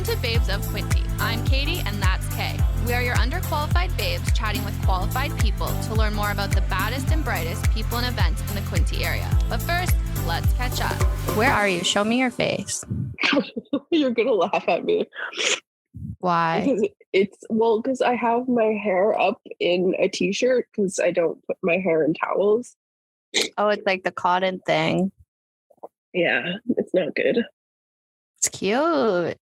to Babes of Quinte. I'm Katie and that's Kay. We are your underqualified babes chatting with qualified people to learn more about the baddest and brightest people and events in the Quinte area. But first, let's catch up. Where are you? Show me your face. You're going to laugh at me. Why? Because I have my hair up in a t-shirt because I don't put my hair in towels. Oh, it's like the cotton thing. Yeah, it's not good. It's cute.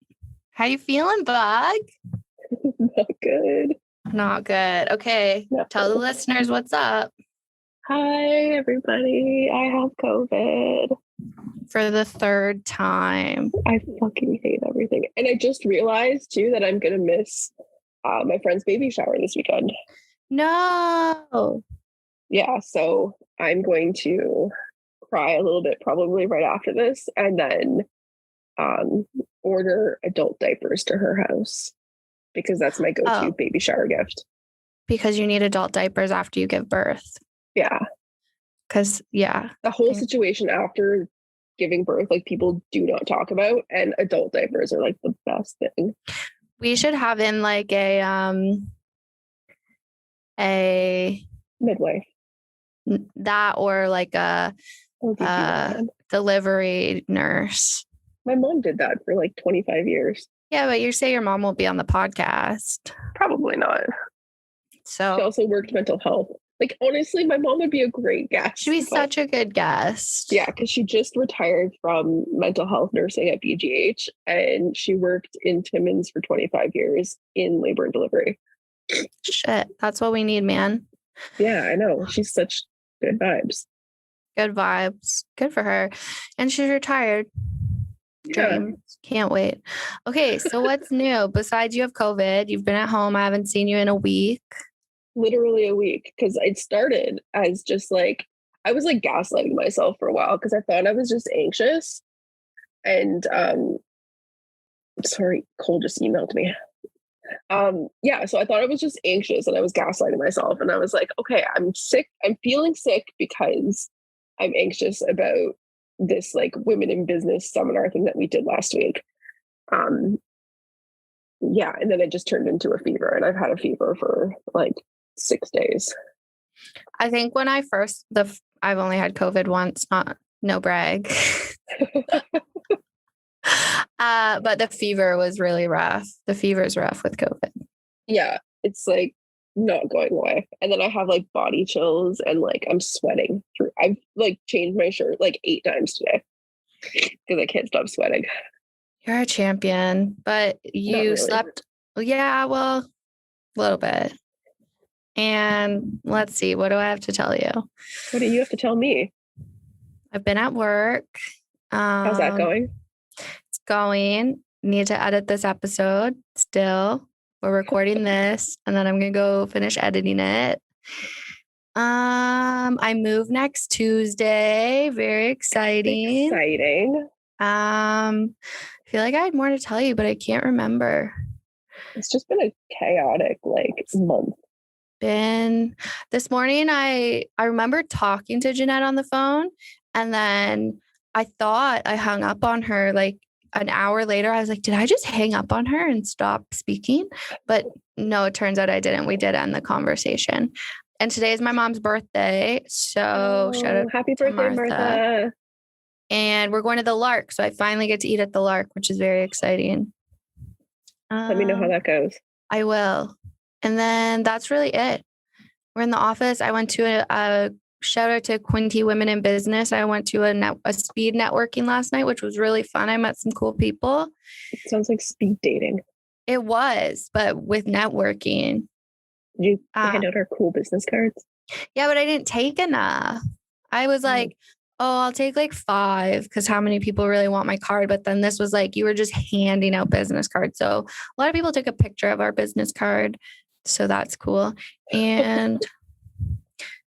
How you feeling, Bug? Not good. Not good. Okay. No. Tell the listeners what's up. Hi, everybody. I have COVID. For the third time. I fucking hate everything. And I just realized, too, that I'm going to miss my friend's baby shower this weekend. No. Yeah, so I'm going to cry a little bit probably right after this and then order adult diapers to her house because that's my go-to baby shower gift. Because you need adult diapers after you give birth. Yeah. Because, yeah. The whole situation after giving birth, like people do not talk about, and adult diapers are like the best thing. We should have in like a midwife. That or like a delivery nurse. My mom did that for like 25 years. Yeah, but you say your mom won't be on the podcast. Probably not. So she also worked mental health. Like, honestly, my mom would be a great guest. She'd be such a good guest. Yeah, because she just retired from mental health nursing at BGH, and she worked in Timmins for 25 years in labor and delivery. Shit, that's what we need, man. Yeah, I know. She's such good vibes. Good vibes. Good for her. And she's retired. Dreams. Yeah. Can't wait. Okay, so what's new? Besides you have COVID, you've been at home. I haven't seen you in a week. Literally a week, because it started as just like, I was like gaslighting myself for a while because I thought I was just anxious. And sorry, Cole just emailed me. Yeah, so I thought I was just anxious and I was gaslighting myself. And I was like, okay, I'm sick. I'm feeling sick because I'm anxious about this like women in business seminar thing that we did last week. Yeah, and then it just turned into a fever, and I've had a fever for like 6 days. I think when I first I've only had COVID once, no brag. But the fever was really rough. The fever's rough with COVID. Yeah, it's like not going away. And then I have like body chills and like I'm sweating through. I've like changed my shirt like 8 times today because I can't stop sweating. You're a champion, but you really slept. Yeah, well, a little bit. And let's see, what do I have to tell you? What do you have to tell me? I've been at work. How's that going? It's going. Need to edit this episode still. We're recording this, and then I'm going to go finish editing it. I move next Tuesday. Very exciting. I feel like I had more to tell you, but I can't remember. It's just been a chaotic month. This morning I remember talking to Jeanette on the phone, and then I thought I hung up on her like an hour later. I was like, did I just hang up on her and stop speaking? But no, it turns out I didn't. We did end the conversation. And today is my mom's birthday. So shout out happy birthday, Martha. And we're going to the Lark. So I finally get to eat at the Lark, which is very exciting. Let me know how that goes. I will. And then that's really it. We're in the office. I went to a shout out to Quinte Women in Business. I went to a speed networking last night, which was really fun. I met some cool people. It sounds like speed dating. It was, but with networking. Did you hand out our cool business cards? Yeah, but I didn't take enough. I was like, I'll take like 5 because how many people really want my card? But then this was like, you were just handing out business cards. So a lot of people took a picture of our business card. So that's cool. And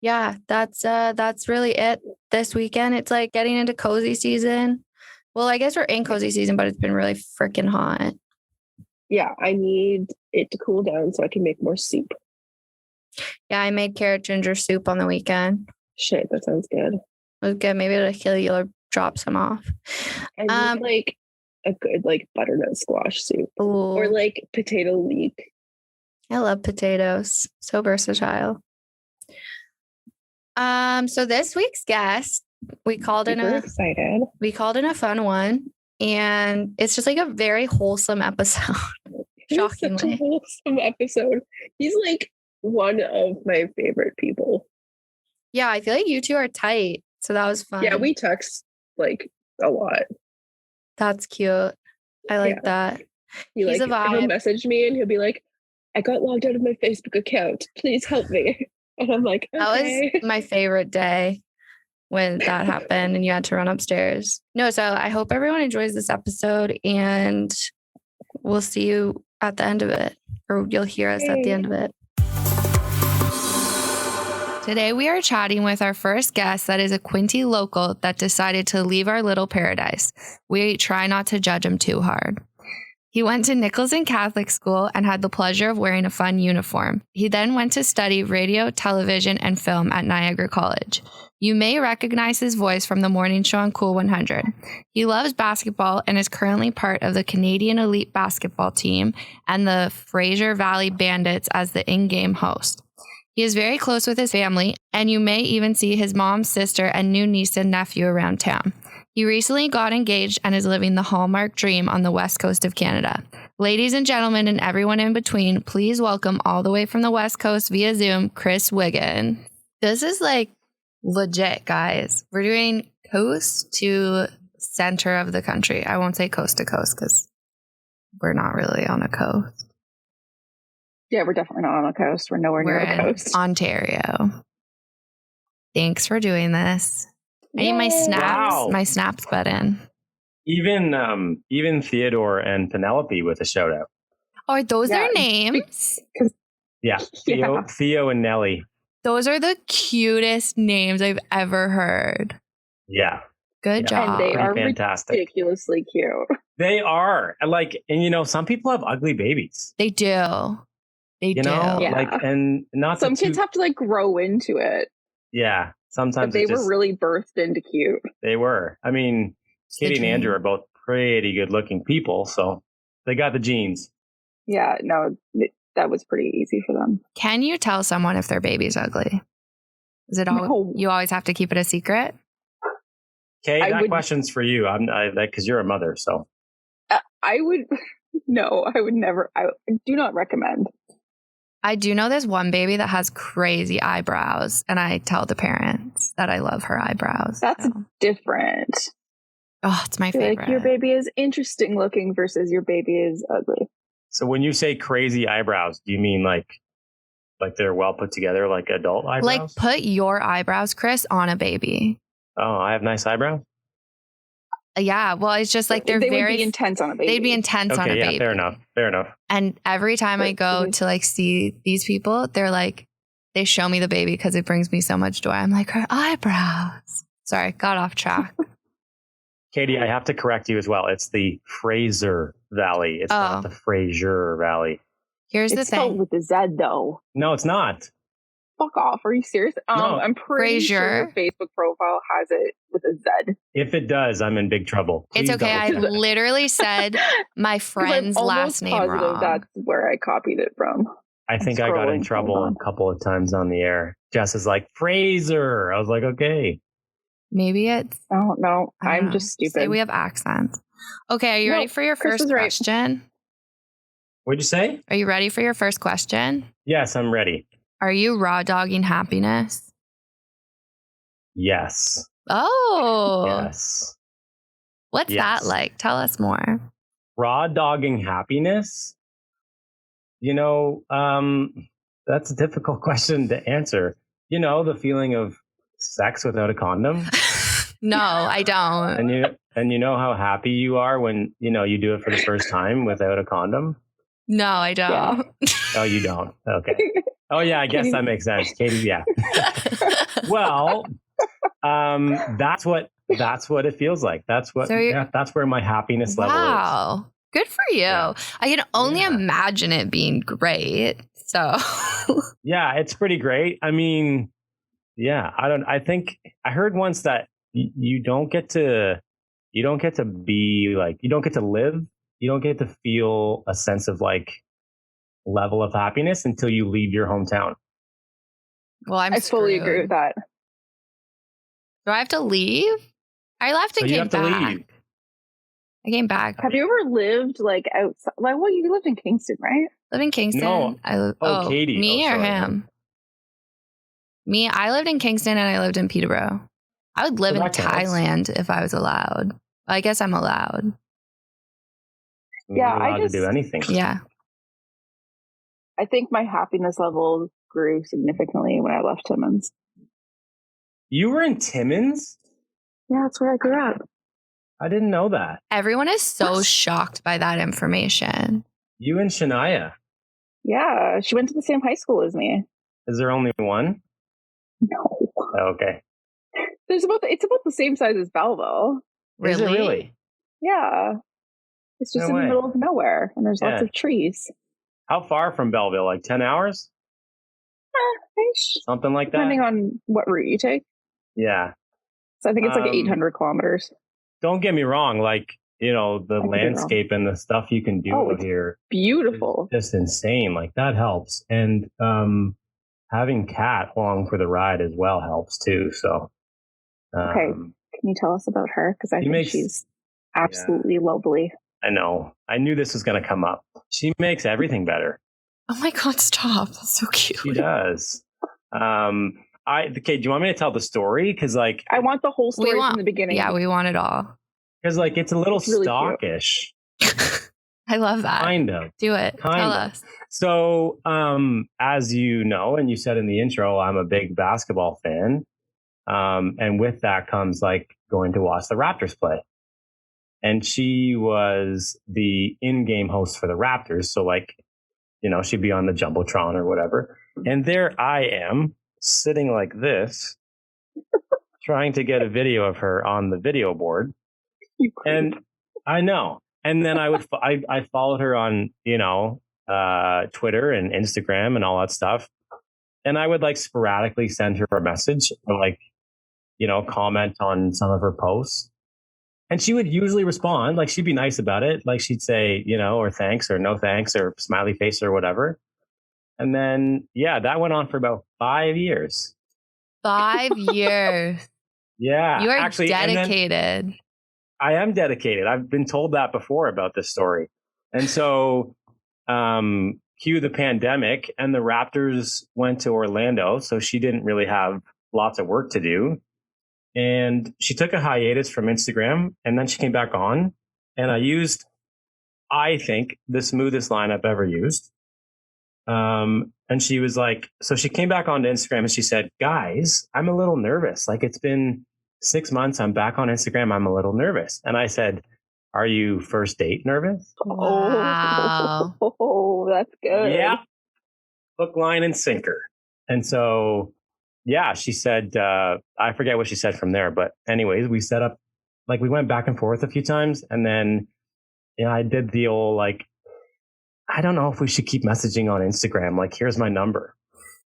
yeah, that's really it this weekend. It's like getting into cozy season. Well, I guess we're in cozy season, but it's been really freaking hot. Yeah, I need it to cool down so I can make more soup. Yeah, I made carrot ginger soup on the weekend. Shit, that sounds good. It was good. Maybe it'll kill you or drop some off. I need a good like butternut squash soup or Ooh, like potato leek. I love potatoes. So versatile. So this week's guest, we called in Super excited. a fun one, and it's just like a very wholesome episode. It was such a Shockingly. wholesome episode. He's like one of my favorite people. Yeah, I feel like you two are tight. So that was fun. Yeah, we text like a lot. That's cute. I like that. He's a he'll vibe. message me and he'll be like, I got logged out of my Facebook account. Please help me. And I'm like, okay. That was my favorite day when that happened and you had to run upstairs. No, so I hope everyone enjoys this episode and we'll see you at the end of it, or you'll hear us at the end of it. Today we are chatting with our first guest that is a Quinte local that decided to leave our little paradise. We try not to judge him too hard. He went to Nicholson Catholic School and had the pleasure of wearing a fun uniform. He then went to study radio, television, and film at Niagara College. You may recognize his voice from the morning show on Cool 100. He loves basketball and is currently part of the Canadian elite basketball team and the Frasier Valley Bandits as the in-game host. He is very close with his family, and you may even see his mom, sister, and new niece and nephew around town. He recently got engaged and is living the Hallmark Dream on the west coast of Canada. Ladies and gentlemen and everyone in between, please welcome all the way from the west coast via Zoom, Chris Wiggins. This is like legit, guys. We're doing coast to center of the country. I won't say coast to coast because we're not really on a coast. Yeah, we're definitely not on a coast. We're nowhere near a coast. Ontario. Thanks for doing this. I need my snaps. Wow. My snaps button. Even Theodore and Penelope with a shout out. Oh, are those their names? Yeah, Theo and Nellie. Those are the cutest names I've ever heard. Yeah. Good job. And they are fantastic. Ridiculously cute. They are. And some people have ugly babies. They do. They do. Yeah. And not some kids have to like grow into it. Yeah. Sometimes but they were really birthed into cute. They were. I mean, Katie and Andrew are both pretty good looking people, so they got the genes. Yeah, no, that was pretty easy for them. Can you tell someone if their baby's ugly? Is it all? No. You always have to keep it a secret? Kay, that question's for you. Because you're a mother, so. I would never. I do not recommend. I do know there's one baby that has crazy eyebrows, and I tell the parents that I love her eyebrows. That's different. Oh, it's my favorite. Like your baby is interesting looking versus your baby is ugly. So when you say crazy eyebrows, do you mean like they're well put together, like adult eyebrows? Like put your eyebrows, Chris, on a baby. Oh, I have nice eyebrows? Yeah, well, it's just like they would be intense on a baby. They'd be intense on a baby. Fair enough. And every time I go to like see these people, they're like, they show me the baby because it brings me so much joy. I'm like, her eyebrows. Sorry, got off track. Katie, I have to correct you as well. It's the Fraser Valley. It's not the Frasier Valley. Here's the thing. It's spelled with a Z though. No, it's not. Fuck off. Are you serious? No. I'm pretty sure your Facebook profile has it with a Z. If it does, I'm in big trouble. Please it's okay. I literally said my friend's last name wrong. That's where I copied it from. I think I got in trouble a couple of times on the air. Jess is like, Fraser. I was like, okay. Maybe it's... Oh, no. I'm just stupid. Say we have accents. Okay, are you ready for your first question? What'd you say? Are you ready for your first question? Yes, I'm ready. Are you raw dogging happiness? Yes. Oh. Yes. What's that like? Tell us more. Raw dogging happiness? That's a difficult question to answer. The feeling of sex without a condom? No, I don't. And you know how happy you are when, you do it for the first time without a condom? No, I don't. Yeah. Oh, you don't? Okay. Oh, yeah, I guess that makes sense. Katie, yeah. Well, that's what it feels like. That's where my happiness level is. Wow. Good for you. Yeah. I can only imagine it being great. So yeah, it's pretty great. I mean, yeah, I think I heard once that you don't get to you don't get to be like, you don't get to live, you don't get to feel a sense of like level of happiness until you leave your hometown. Well, I fully agree with that. Do I have to leave? I left and came back. Leave. I came back. Have you ever lived like outside? Like, well, you lived in Kingston, right? Live in Kingston. No. Katie. Me or him? Me. I lived in Kingston and I lived in Peterborough. I would live in Thailand if I was allowed. I guess I'm allowed. Yeah, I just to do anything. Yeah. I think my happiness level grew significantly when I left Timmins. You were in Timmins? Yeah, that's where I grew up. I didn't know that. Everyone is so shocked by that information. You and Shania? Yeah, she went to the same high school as me. Is there only one? No. Okay. It's about the same size as Belleville. Is it really? Yeah. It's just in the middle of nowhere, and there's lots of trees. How far from Belleville? Like 10 hours? Something like that? Depending on what route you take. Yeah. So I think it's like 800 kilometers. Don't get me wrong. Like, you know, the landscape and the stuff you can do out here. Beautiful. Just insane. Like, that helps. And having Kat along for the ride as well helps too. So. Okay. Can you tell us about her? Because I think she's absolutely lovely. I know. I knew this was going to come up. She makes everything better. Oh my God, stop. That's so cute. She does. Okay, do you want me to tell the story? Because like I want the whole story from the beginning. Yeah, we want it all. Because like it's a little really stockish. I love that. Kind of. Do it. Tell us. So as you know, and you said in the intro, I'm a big basketball fan. And with that comes like going to watch the Raptors play. And she was the in-game host for the Raptors. So like, you know, she'd be on the Jumbotron or whatever. And there I am sitting like this, trying to get a video of her on the video board. And I know. And then I followed her on, you know, Twitter and Instagram and all that stuff. And I would like sporadically send her a message or like, you know, comment on some of her posts. And she would usually respond, like she'd be nice about it. Like she'd say, you know, or thanks or no thanks or smiley face or whatever. And then, yeah, that went on for about 5 years. 5 years. Yeah. You are actually dedicated. I am dedicated. I've been told that before about this story. And so, cue the pandemic and the Raptors went to Orlando. So she didn't really have lots of work to do. And she took a hiatus from Instagram and then she came back on. And I used, I think, the smoothest line I've ever used. And she was like, so she came back onto Instagram and she said, guys, I'm a little nervous. Like it's been 6 months. I'm back on Instagram. I'm a little nervous. And I said, are you first date nervous? Wow. Oh, that's good. Yeah. Hook, line, and sinker. And so, yeah, she said, I forget what she said from there. But anyways, we set up, like we went back and forth a few times. And then, you know, I did the old, like, I don't know if we should keep messaging on Instagram. Like, here's my number.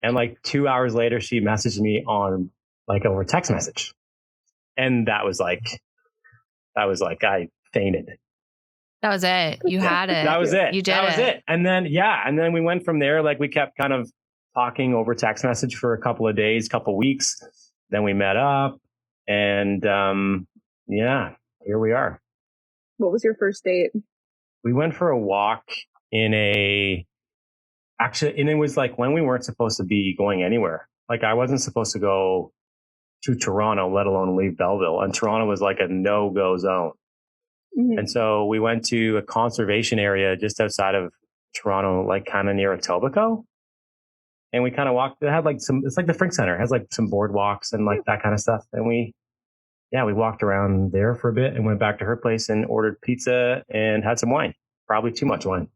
And like 2 hours later, she messaged me on like over text message. And that was like, I fainted. That was it. You had it. That was it. You did that was it. And then, yeah. And then we went from there. Like we kept kind of talking over text message for a couple of days, couple weeks. Then we met up and, yeah, here we are. What was your first date? We went for a walk and it was like when we weren't supposed to be going anywhere. Like I wasn't supposed to go to Toronto, let alone leave Belleville. And Toronto was like a no-go zone. Mm-hmm. And so we went to a conservation area just outside of Toronto, like kind of near Etobicoke. And we kind of walked, it had like it's like the Frick Center. It has like some boardwalks and like that kind of stuff. And we walked around there for a bit and went back to her place and ordered pizza and had some wine. Probably too much wine.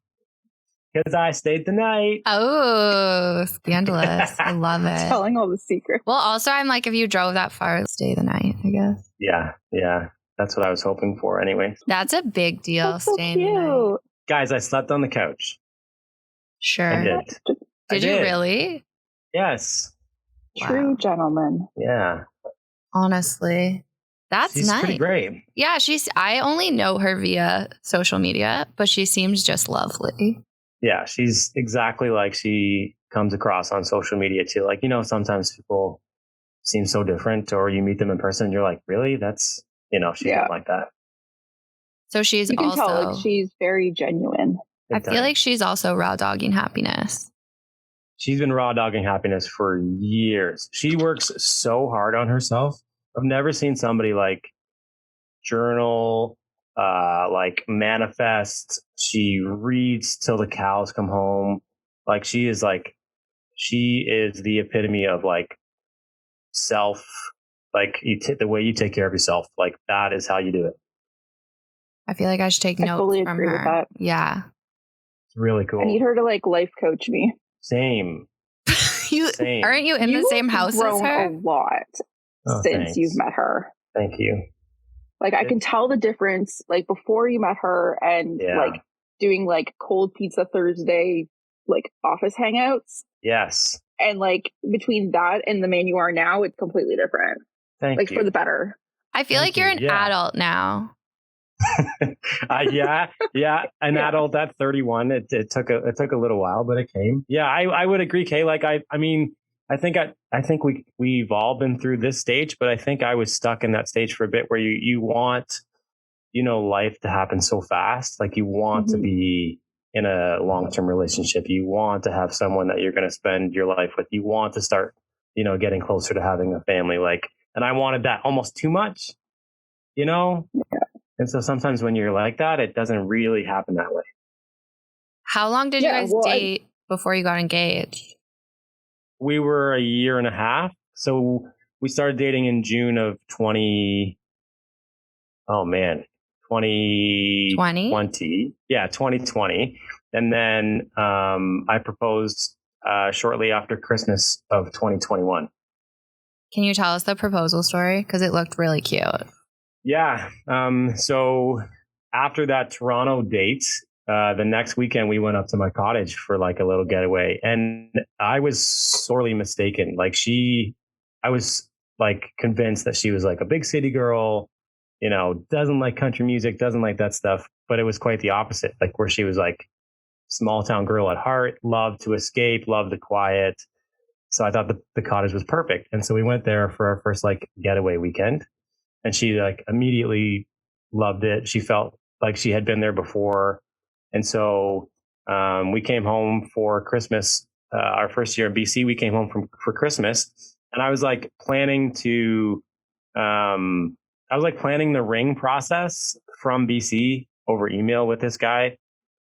Because I stayed the night. Oh, scandalous. I love it. Telling all the secrets. Well, also, I'm like, if you drove that far, stay the night, I guess. Yeah. That's what I was hoping for anyway. That's a big deal, That's so staying cute. the night. Guys, I slept on the couch. Sure. I did. Did you really? Yes. True gentleman. Yeah. Honestly. She's nice. Pretty great. Yeah, I only know her via social media, but she seems just lovely. Yeah, she's exactly like she comes across on social media too. Like, sometimes people seem so different, or you meet them in person and you're like, really? That's, she's not like that. So she's you can also, tell like she's very genuine. I feel like she's also raw dogging happiness. She's been raw dogging happiness for years. She works so hard on herself. I've never seen somebody like journal, like manifest. She reads till the cows come home. Like she is the epitome of like self, like the way you take care of yourself. Like that is how you do it. I feel like I should take notes fully from agree her. with that. Yeah. It's really cool. I need her to like life coach me. Same. Same. Aren't you in the same house as grown her? a lot since you've met her. Thank you. Like I can tell the difference like before you met her and like doing like cold pizza Thursday, like office hangouts. Yes. And like between that and the man you are now, it's completely different. Thank you. For the better. I feel like you're an adult now. An adult at 31. It took a little while, but it came. Yeah, I would agree, Kay. Like I think we've all been through this stage, but I think I was stuck in that stage for a bit where you want, life to happen so fast. Like you want to be in a long-term relationship. You want to have someone that you're going to spend your life with. You want to start, getting closer to having a family. Like, and I wanted that almost too much, Yeah. And so sometimes when you're like that, it doesn't really happen that way. How long did you guys date before you got engaged? We were a year and a half. So we started dating in June of 2020. Yeah, 2020. And then I proposed shortly after Christmas of 2021. Can you tell us the proposal story? Because it looked really cute. Yeah. So after that Toronto date, the next weekend we went up to my cottage for like a little getaway, and I was sorely mistaken. Like I was like convinced that she was like a big city girl, doesn't like country music, doesn't like that stuff. But it was quite the opposite. Like where she was like small town girl at heart, loved to escape, loved the quiet. So I thought the cottage was perfect. And so we went there for our first like getaway weekend. And she like immediately loved it. She felt like she had been there before. And so we came home for Christmas. Our first year in BC, we came home for Christmas. And I was like planning the ring process from BC over email with this guy,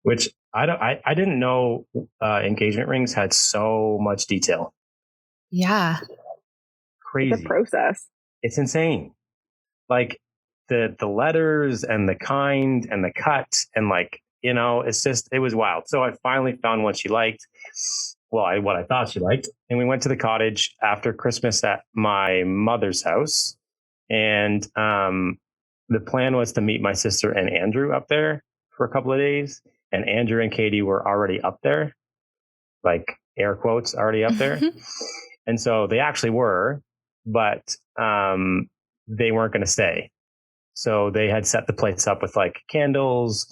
which I didn't know engagement rings had so much detail. Yeah. Crazy. It's a process. It's insane. Like the letters and the kind and the cut and like, it was wild. So I finally found one she liked. Well, what I thought she liked. And we went to the cottage after Christmas at my mother's house. And the plan was to meet my sister and Andrew up there for a couple of days. And Andrew and Katie were already up there, like air quotes, already up there. And so they actually were, but they weren't going to stay. So they had set the place up with like candles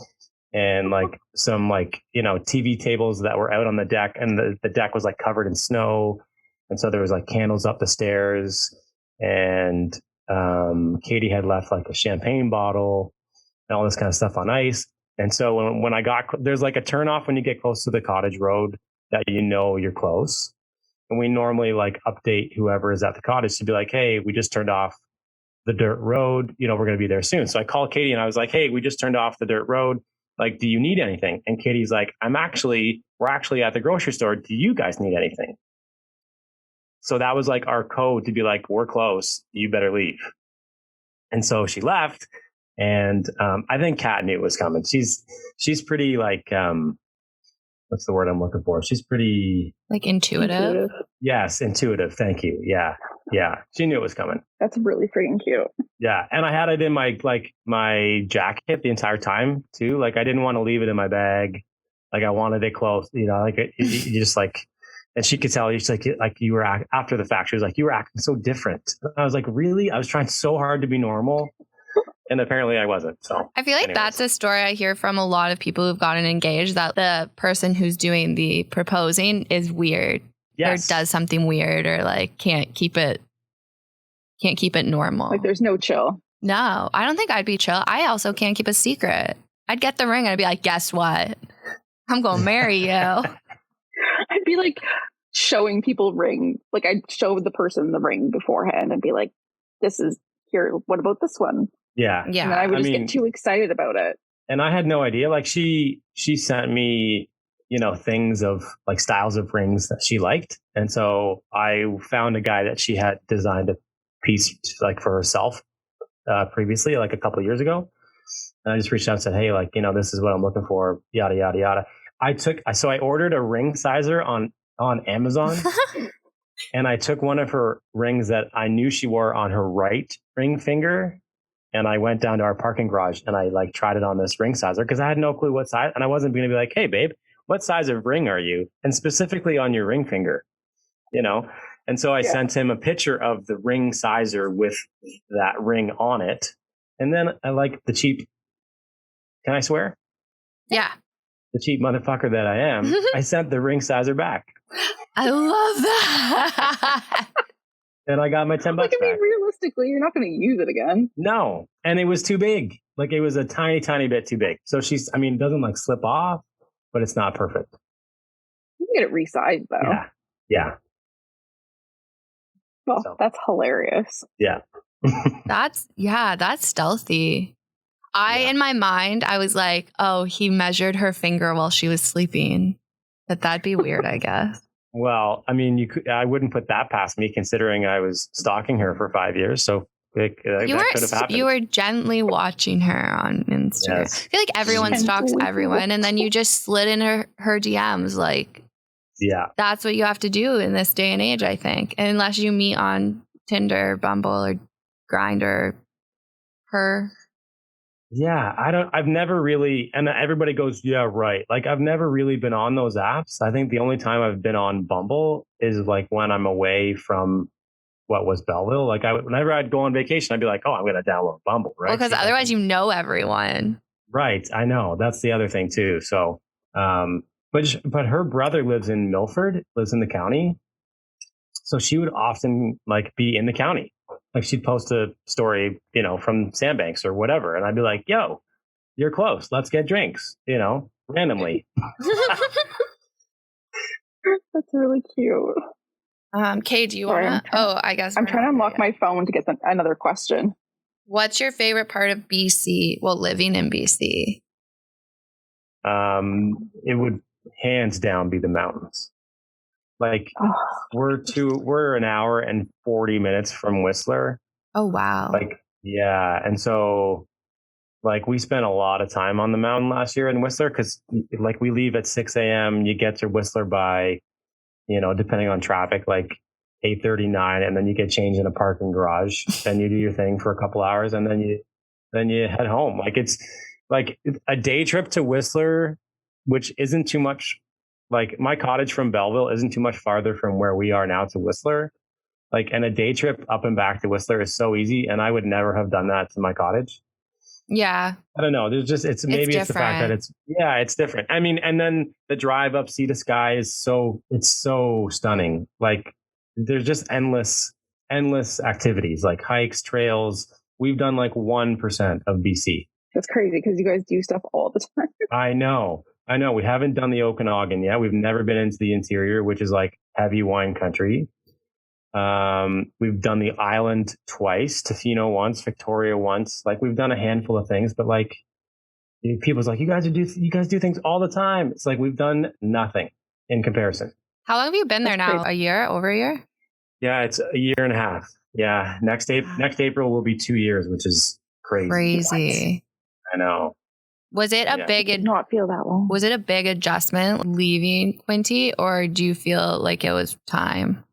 and like some like, TV tables that were out on the deck, and the deck was like covered in snow. And so there was like candles up the stairs, and Katie had left like a champagne bottle and all this kind of stuff on ice. And so when I got, there's like a turnoff when you get close to the cottage road that you're close. And we normally like update whoever is at the cottage to be like, hey, we just turned off the dirt road. We're going to be there soon. So I called Katie and I was like, hey, we just turned off the dirt road. Like, do you need anything? And Katie's like, we're actually at the grocery store. Do you guys need anything? So that was like our code to be like, we're close. You better leave. And so she left. And I think Kat knew it was coming. She's pretty like, what's the word I'm looking for? She's pretty like intuitive. Yes, intuitive. Thank you. Yeah. She knew it was coming. That's really freaking cute. Yeah, and I had it in my jacket the entire time too. Like I didn't want to leave it in my bag. Like I wanted it close. Like you just like And she could tell, she's like you were after the fact. She was like, you were acting so different. I was like, really? I was trying so hard to be normal. And apparently I wasn't. So I feel like that's a story I hear from a lot of people who've gotten engaged, that the person who's doing the proposing is weird. Yes. Or does something weird, or like can't keep it normal. Like there's no chill. No, I don't think I'd be chill. I also can't keep a secret. I'd get the ring and I'd be like, guess what? I'm going to marry you. I'd be like showing people ring. Like I'd show the person the ring beforehand and be like, this is here. What about this one? Yeah. And then I would get too excited about it. And I had no idea. Like she sent me, things of like styles of rings that she liked. And so I found a guy that she had designed a piece like for herself previously, like a couple of years ago. And I just reached out and said, hey, like, this is what I'm looking for, yada, yada, yada. So I ordered a ring sizer on Amazon and I took one of her rings that I knew she wore on her right ring finger. And I went down to our parking garage and I like tried it on this ring sizer because I had no clue what size. And I wasn't going to be like, hey, babe, what size of ring are you? And specifically on your ring finger, And so I sent him a picture of the ring sizer with that ring on it. And then I like the cheap, can I swear? Yeah. The cheap motherfucker that I am, I sent the ring sizer back. I love that. And I got my $10 back. Realistically, you're not going to use it again. No. And it was too big. Like it was a tiny, tiny bit too big. So it doesn't like slip off, but it's not perfect. You can get it resized though. Yeah. Well, that's hilarious. Yeah. That's stealthy. In my mind, I was like, oh, he measured her finger while she was sleeping. But that'd be weird, I guess. Well, I mean, I wouldn't put that past me considering I was stalking her for 5 years. So that could have happened. You were gently watching her on Instagram. Yes. I feel like everyone stalks everyone. And then you just slid in her DMs. Like, that's what you have to do in this day and age, I think. And unless you meet on Tinder, Bumble, or Grindr, her. Yeah, I've never really, and everybody goes, yeah, right. Like I've never really been on those apps. I think the only time I've been on Bumble is like when I'm away from what was Belleville. Like whenever I'd go on vacation, I'd be like, oh, I'm going to download Bumble, right? Well, because otherwise you know everyone. Right. I know. That's the other thing too. So, but her brother lives in Milford, lives in the county. So she would often like be in the county. Like she'd post a story, from Sandbanks or whatever. And I'd be like, yo, you're close. Let's get drinks, randomly. That's really cute. Kay, do you want to? I guess. I'm trying to unlock my phone to get another question. What's your favorite part of BC? Well, living in BC. It would hands down be the mountains. Like we're an hour and 40 minutes from Whistler. Oh, wow. Like, yeah. And so like we spent a lot of time on the mountain last year in Whistler because like we leave at 6 a.m. You get to Whistler by, depending on traffic, like 8:39, and then you get changed in a parking garage. Then you do your thing for a couple hours and then you head home. Like it's like a day trip to Whistler, which isn't too much. Like my cottage from Belleville isn't too much farther from where we are now to Whistler. Like, and a day trip up and back to Whistler is so easy. And I would never have done that to my cottage. Yeah. I don't know. There's just, it's the fact that it's different. I mean, and then the drive up Sea to Sky is it's so stunning. Like there's just endless activities like hikes, trails. We've done like 1% of BC. That's crazy because you guys do stuff all the time. I know. We haven't done the Okanagan yet. We've never been into the interior, which is like heavy wine country. We've done the island twice, Tofino once, Victoria once. Like we've done a handful of things, but like people's like, you guys do things all the time. It's like we've done nothing in comparison. How long have you been there now? Crazy. A year? Over a year? Yeah, it's a year and a half. Yeah, next April will be 2 years, which is crazy. Crazy. I know. Was it a big? Did not feel that long. Was it a big adjustment leaving Quinte, or do you feel like it was time?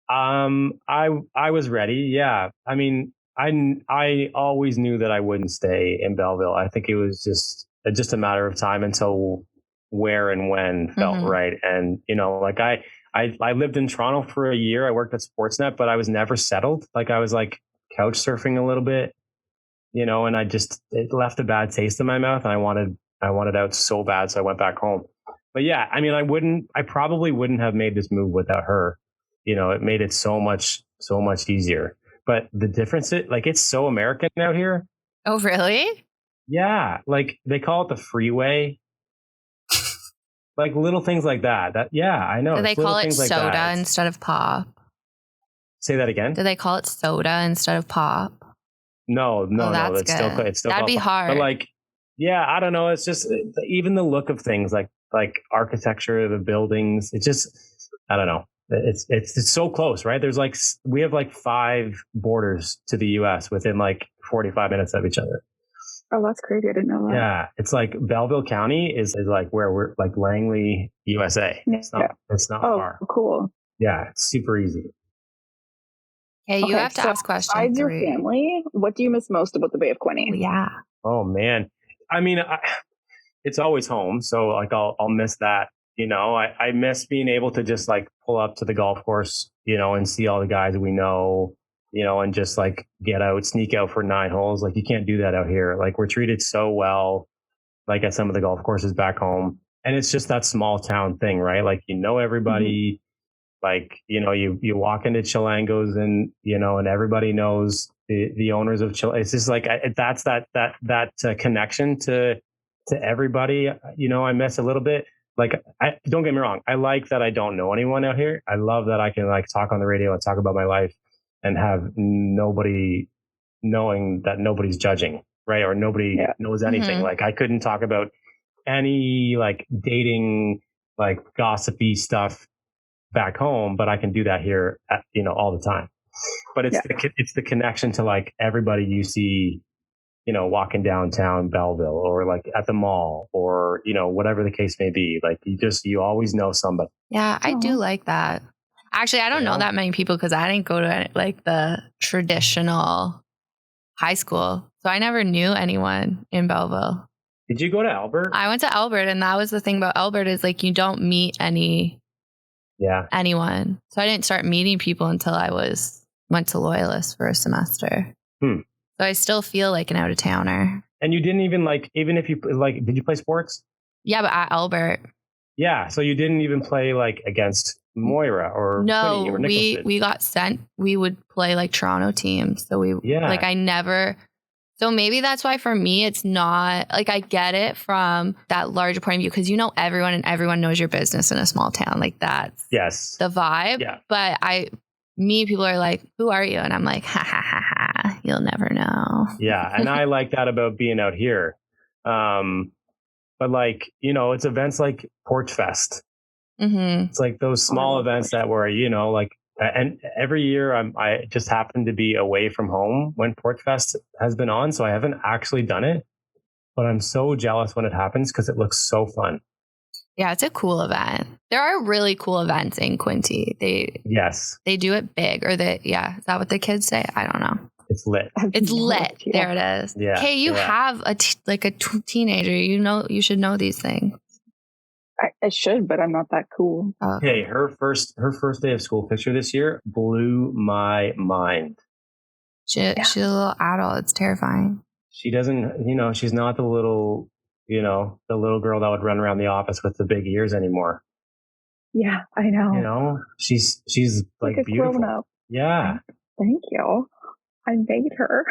I was ready. Yeah. I mean, I always knew that I wouldn't stay in Belleville. I think it was just a matter of time until where and when felt right. And like I lived in Toronto for a year. I worked at Sportsnet, but I was never settled. Like I was like couch surfing a little bit, you know, and it left a bad taste in my mouth, and I wanted out so bad. So I went back home. But yeah, I mean, I probably wouldn't have made this move without her. You know, it made it so much easier. But the difference is like, it's so American out here. Oh, really? Yeah. Like they call it the freeway. Like little things like that. Yeah, I know. Do they call it soda like instead of pop? Say that again. Do they call it soda instead of pop? No. It's still That'd be hard. But like, yeah, I don't know. It's just even the look of things, like architecture, the buildings. It's just, I don't know. It's so close, right? There's like, we have like 5 borders to the U.S. within like 45 minutes of each other. Oh, that's crazy. I didn't know that. Yeah. It's like Belleville County is like where we're like Langley, USA. It's not far. Oh, cool. Yeah. It's super easy. Hey, you have to ask questions. Besides your family, what do you miss most about the Bay of Quinte? Yeah. Oh man. I mean, it's always home. So like, I'll miss that. You know, I miss being able to just like pull up to the golf course, you know, and see all the guys we know, you know, and just like sneak out for 9 holes. Like you can't do that out here. Like we're treated so well, like at some of the golf courses back home. And it's just that small town thing, right? Like, you know, everybody, like, you know, you walk into Chilangos and, you know, and everybody knows the owners of Chile. It's just like, that's that connection to everybody, you know, I miss a little bit. Like, don't get me wrong. I like that I don't know anyone out here. I love that I can like talk on the radio and talk about my life and have nobody knowing that nobody's judging, right? Or nobody knows anything. Like I couldn't talk about any like dating, like gossipy stuff back home, but I can do that here, you know, all the time. But it's the connection to like everybody you see, you know, walking downtown Belleville or like at the mall or, you know, whatever the case may be. Like you always know somebody. Yeah, I do like that. Actually, I don't know that many people because I didn't go to like the traditional high school. So I never knew anyone in Belleville. Did you go to Albert? I went to Albert, and that was the thing about Albert is like you don't meet anyone. So I didn't start meeting people until I went to Loyalist for a semester. So I still feel like an out-of-towner. And you didn't even even if you like, did you play sports? Yeah, but at Albert. Yeah, so you didn't even play like against Moira or no, Quinte or Nicholson. we got sent. We would play like Toronto teams. So I never. So maybe that's why for me it's not like I get it from that larger point of view because you know everyone and everyone knows your business in a small town. Like that's the vibe. Yeah. But people are like, who are you? And I'm like, ha ha ha ha, you'll never know. Yeah. And I like that about being out here. But like, you know, it's events like Porch Fest. It's like those small events that were, you know, like, and every year I just happen to be away from home when Porch Fest has been on. So I haven't actually done it, but I'm so jealous when it happens because it looks so fun. Yeah, it's a cool event. There are really cool events in Quinte. They do it big, or is that what the kids say? I don't know. It's lit. It's lit. There it is. Yeah. Okay, you have a teenager. You know, you should know these things. I should, but I'm not that cool. Hey, her first day of school picture this year blew my mind. She's a little adult. It's terrifying. She doesn't, you know, she's not the little girl that would run around the office with the big ears anymore. Yeah, I know. You know, she's like beautiful. Grown up. Yeah. Thank you. I made her.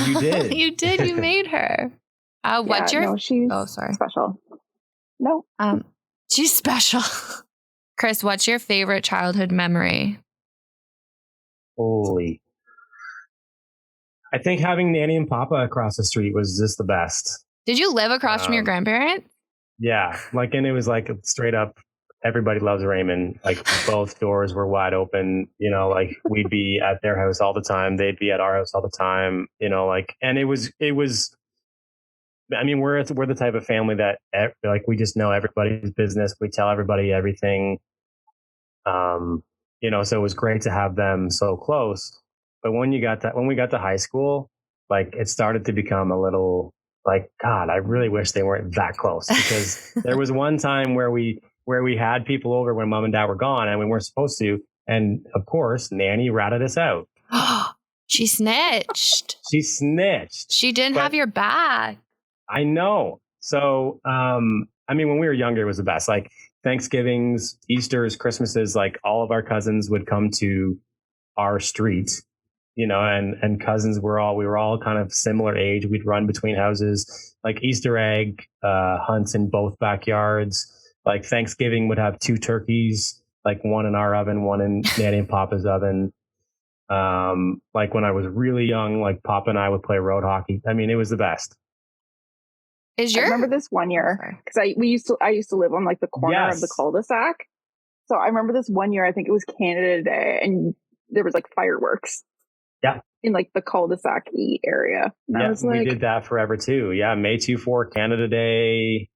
You did. You did. You made her. What's your? No, she's sorry. Special. No. She's special. Chris, what's your favorite childhood memory? Holy. I think having Nanny and Papa across the street was just the best. Did you live across from your grandparents? Yeah. Like, and it was like straight up, everybody loves Raymond. Like both doors were wide open, you know, like we'd be at their house all the time. They'd be at our house all the time, you know, like, and it was, I mean, we're the type of family that like, we just know everybody's business. We tell everybody everything. You know, so it was great to have them so close. But when we got to high school, like it started to become a little like, God, I really wish they weren't that close because there was one time where we where we had people over when mom and dad were gone and we weren't supposed to. And of course, Nanny ratted us out. She snitched. She snitched. She didn't have your back. I know. So, I mean, when we were younger, it was the best. Like Thanksgivings, Easters, Christmases, like all of our cousins would come to our street, you know, and cousins we were all kind of similar age. We'd run between houses, like Easter egg hunts in both backyards. Like Thanksgiving would have 2 turkeys, like one in our oven, one in Nanny and Papa's oven. Like when I was really young, like Papa and I would play road hockey. I mean, it was the best. I remember this one year because I used to live on like the corner of the cul-de-sac. So I remember this one year, I think it was Canada Day, and there was like fireworks. Yeah. In like the cul-de-sac area. And yeah, we did that forever too. Yeah, May 24, Canada Day.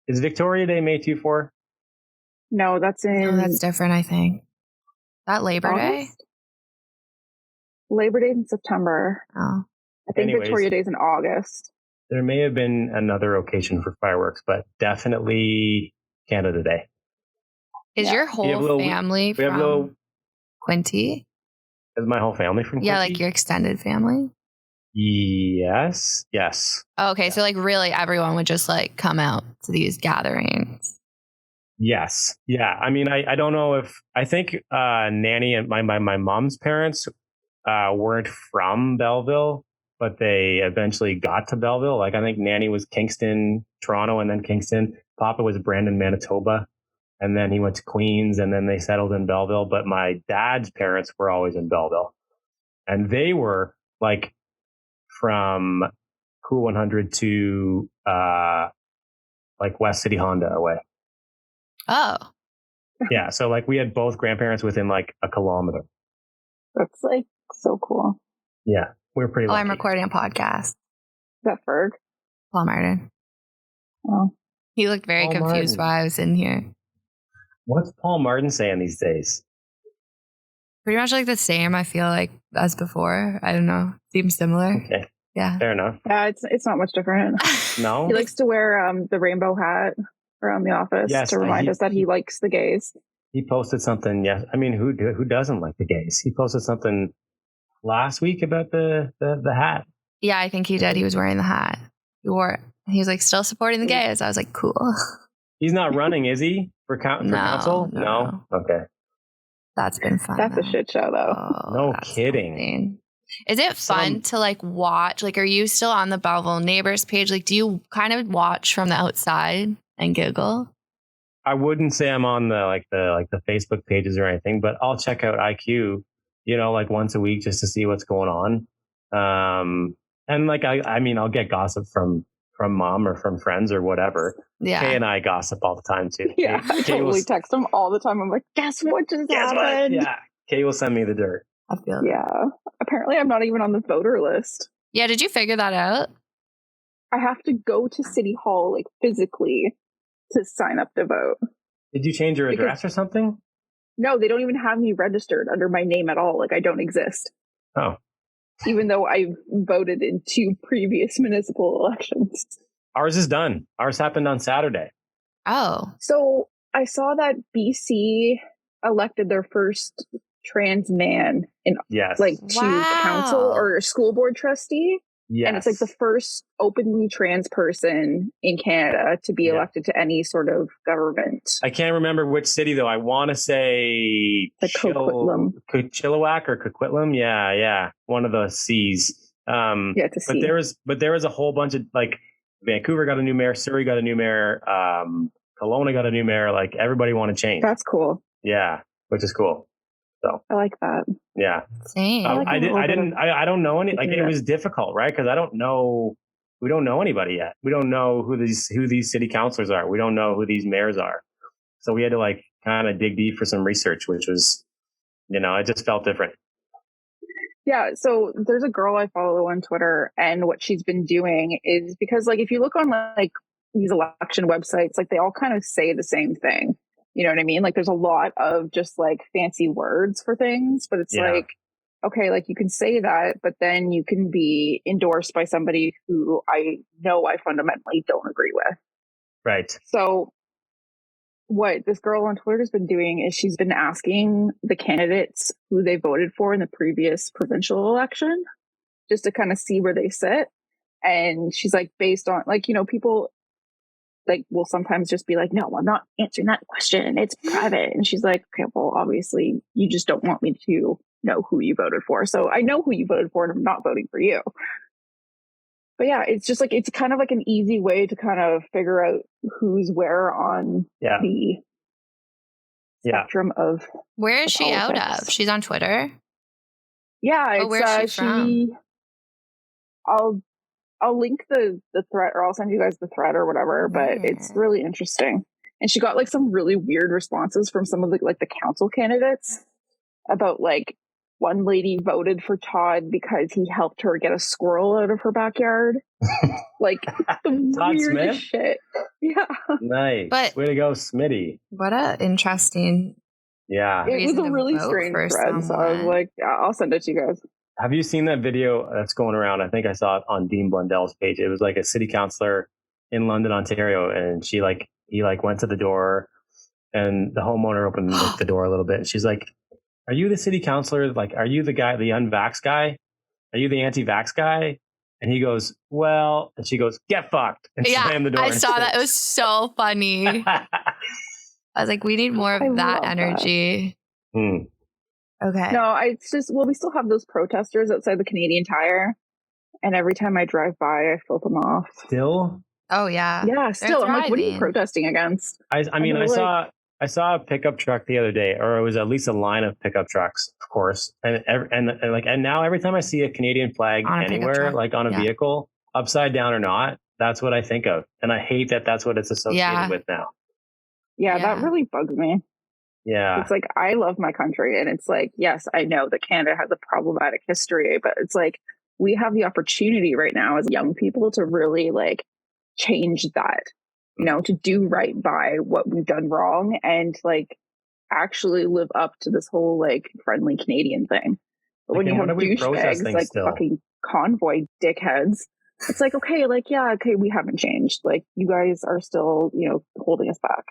Is Victoria Day May 24? No, that's different, I think. That Labor Day? Labor Day in September. Oh. I think Victoria Day is in August. There may have been another occasion for fireworks, but definitely Canada Day. Is your whole family from Quinte? Is my whole family from Quinte? Yeah, like your extended family? Yes. Oh, okay, so like really everyone would just like come out to these gatherings. Yes. Yeah. I mean, I don't know I think Nanny and my mom's parents weren't from Belleville, but they eventually got to Belleville. Like I think Nanny was Kingston, Toronto, and then Kingston. Papa was Brandon, Manitoba. And then he went to Queens, and then they settled in Belleville. But my dad's parents were always in Belleville. And they were like from Cool 100 to like West City Honda away. Oh. Yeah. So like we had both grandparents within like a kilometer. That's like so cool. Yeah. We were pretty lucky. I'm recording a podcast. Is that Ferg? Paul Martin. Oh. He looked very confused while I was in here. What's Paul Martin saying these days? Pretty much like the same, I feel like, as before. I don't know. Seems similar. Okay. Yeah. Fair enough. Yeah, it's not much different. No? He likes to wear the rainbow hat around the office to remind us that he likes the gays. He posted something, yeah. I mean, who doesn't like the gays? He posted something last week about the hat. Yeah, I think he did. He was wearing the hat. He wore it. He was like still supporting the gays. I was like, cool. He's not running, is he? For council? No. Okay. That's been fun. That's a shit show, though. Oh, no kidding. Something. Is it fun to like watch? Like, are you still on the Belleville Neighbors page? Like, do you kind of watch from the outside and giggle? I wouldn't say I'm on the Facebook pages or anything, but I'll check out IQ, you know, like once a week just to see what's going on. And like I mean, I'll get gossip from mom or from friends or whatever. Yeah. Kay and I gossip all the time too. Yeah, I totally text him all the time. I'm like, guess what just happened? Yeah. Kay will send me the dirt. I feel Yeah. Apparently I'm not even on the voter list. Yeah, did you figure that out? I have to go to City Hall like physically to sign up to vote. Did you change your address or something? No, they don't even have me registered under my name at all. Like I don't exist. Oh. Even though I voted in 2 previous municipal elections. Ours is done. Ours happened on Saturday. Oh. So I saw that BC elected their first trans man in to council or school board trustee. Yes. And it's like the first openly trans person in Canada to be elected to any sort of government. I can't remember which city though. I want to say Coquitlam. Chilliwack or Coquitlam. Yeah. One of the C's. It's a C. But there was a whole bunch of like Vancouver got a new mayor, Surrey got a new mayor, Kelowna got a new mayor. Like everybody wanted change. That's cool. Yeah, which is cool. So I like that. Yeah. Same. I don't know any, like it was difficult, right? Because we don't know anybody yet. We don't know who these city councilors are. We don't know who these mayors are. So we had to like kind of dig deep for some research, which was, you know, it just felt different. Yeah, so there's a girl I follow on Twitter, and what she's been doing is because, like, if you look on like these election websites, like they all kind of say the same thing. You know what I mean? Like, there's a lot of just like fancy words for things, but it's like, okay, like you can say that, but then you can be endorsed by somebody who I know I fundamentally don't agree with. Right. So what this girl on Twitter has been doing is she's been asking the candidates who they voted for in the previous provincial election, just to kind of see where they sit. And she's like, based on like, people like will sometimes just be like, no, I'm not answering that question. It's private. And she's like, okay, well, obviously you just don't want me to know who you voted for. So I know who you voted for and I'm not voting for you. But yeah, it's just like, it's kind of like an easy way to kind of figure out who's where on the spectrum of. Where is she politics. out of? She's on Twitter. Yeah. Where's she from? I'll link the thread, or I'll send you guys the thread or whatever, but it's really interesting. And she got like some really weird responses from some of the like the council candidates about like one lady voted for Todd because he helped her get a squirrel out of her backyard. Like the Todd weirdest Smith? shit. Yeah. Nice. But way to go, Smitty. What a interesting. Yeah. It was a really strange thread. So I was like, I'll send it to you guys. Have you seen that video that's going around? I think I saw it on Dean Blundell's page. It was like a city councillor in London, Ontario, and he went to the door, and the homeowner opened the door a little bit, and she's like, "Are you the city councillor? Like, are you the guy, the unvax guy? Are you the anti-vax guy?" And he goes, "Well," and she goes, "Get fucked," and slammed the door. I saw that. It was so funny. I was like, we need more of that energy. That. Okay. No, it's just, we still have those protesters outside the Canadian Tire. And every time I drive by, I flip them off. Still? Oh, yeah. Yeah, still. I'm like, what are you protesting against? I mean, I saw a pickup truck the other day, or it was at least a line of pickup trucks, of course. And now every time I see a Canadian flag anywhere, like on a vehicle, upside down or not, that's what I think of. And I hate that that's what it's associated with now. Yeah, that really bugs me. Yeah. It's like, I love my country. And it's like, yes, I know that Canada has a problematic history, but it's like, we have the opportunity right now as young people to really like change that, to do right by what we've done wrong and like actually live up to this whole like friendly Canadian thing. But when you have douchebags like fucking convoy dickheads, it's like, okay, like, yeah, okay, we haven't changed. Like, you guys are still, holding us back.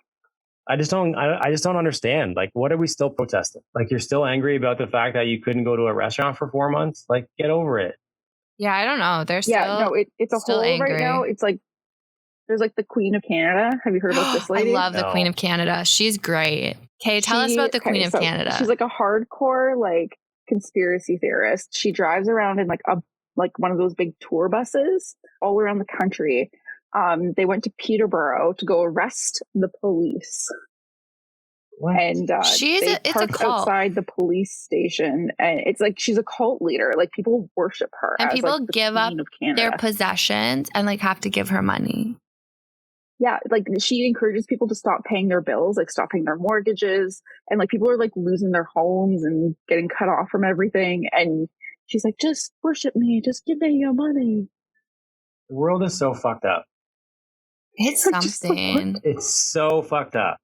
I just don't understand. Like, what are we still protesting? Like, you're still angry about the fact that you couldn't go to a restaurant for 4 months? Like, get over it. Yeah, I don't know. There's it's a whole angry right now. It's like, there's like the Queen of Canada. Have you heard about this lady? I love the Queen of Canada. She's great. Okay, tell us about the Queen of Canada. She's like a hardcore like conspiracy theorist. She drives around in like one of those big tour buses all around the country. They went to Peterborough to go arrest the police. What? And they parked outside the police station, and it's like she's a cult leader. Like, people worship her, and as, people like, the give Queen up of Canada. Their possessions and like have to give her money. Yeah, like she encourages people to stop paying their bills, like stop paying their mortgages, and like people are like losing their homes and getting cut off from everything. And she's like, "Just worship me, just give me your money." The world is so fucked up. It's something. It's so fucked up.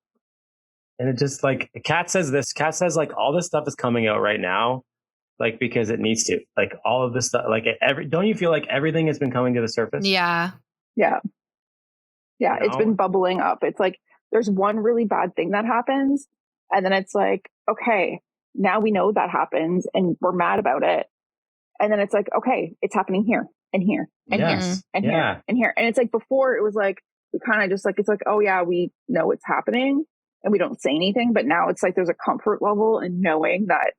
And it just like, Kat says like all this stuff is coming out right now, like because it needs to. Like all of this stuff, like don't you feel like everything has been coming to the surface? Yeah. It's been bubbling up. It's like there's one really bad thing that happens, and then it's like, okay, now we know that happens and we're mad about it. And then it's like, okay, it's happening here and here and here and here and here. And it's like, before it was like, we kind of just like, it's like, oh yeah, we know it's happening and we don't say anything. But now it's like, there's a comfort level in knowing that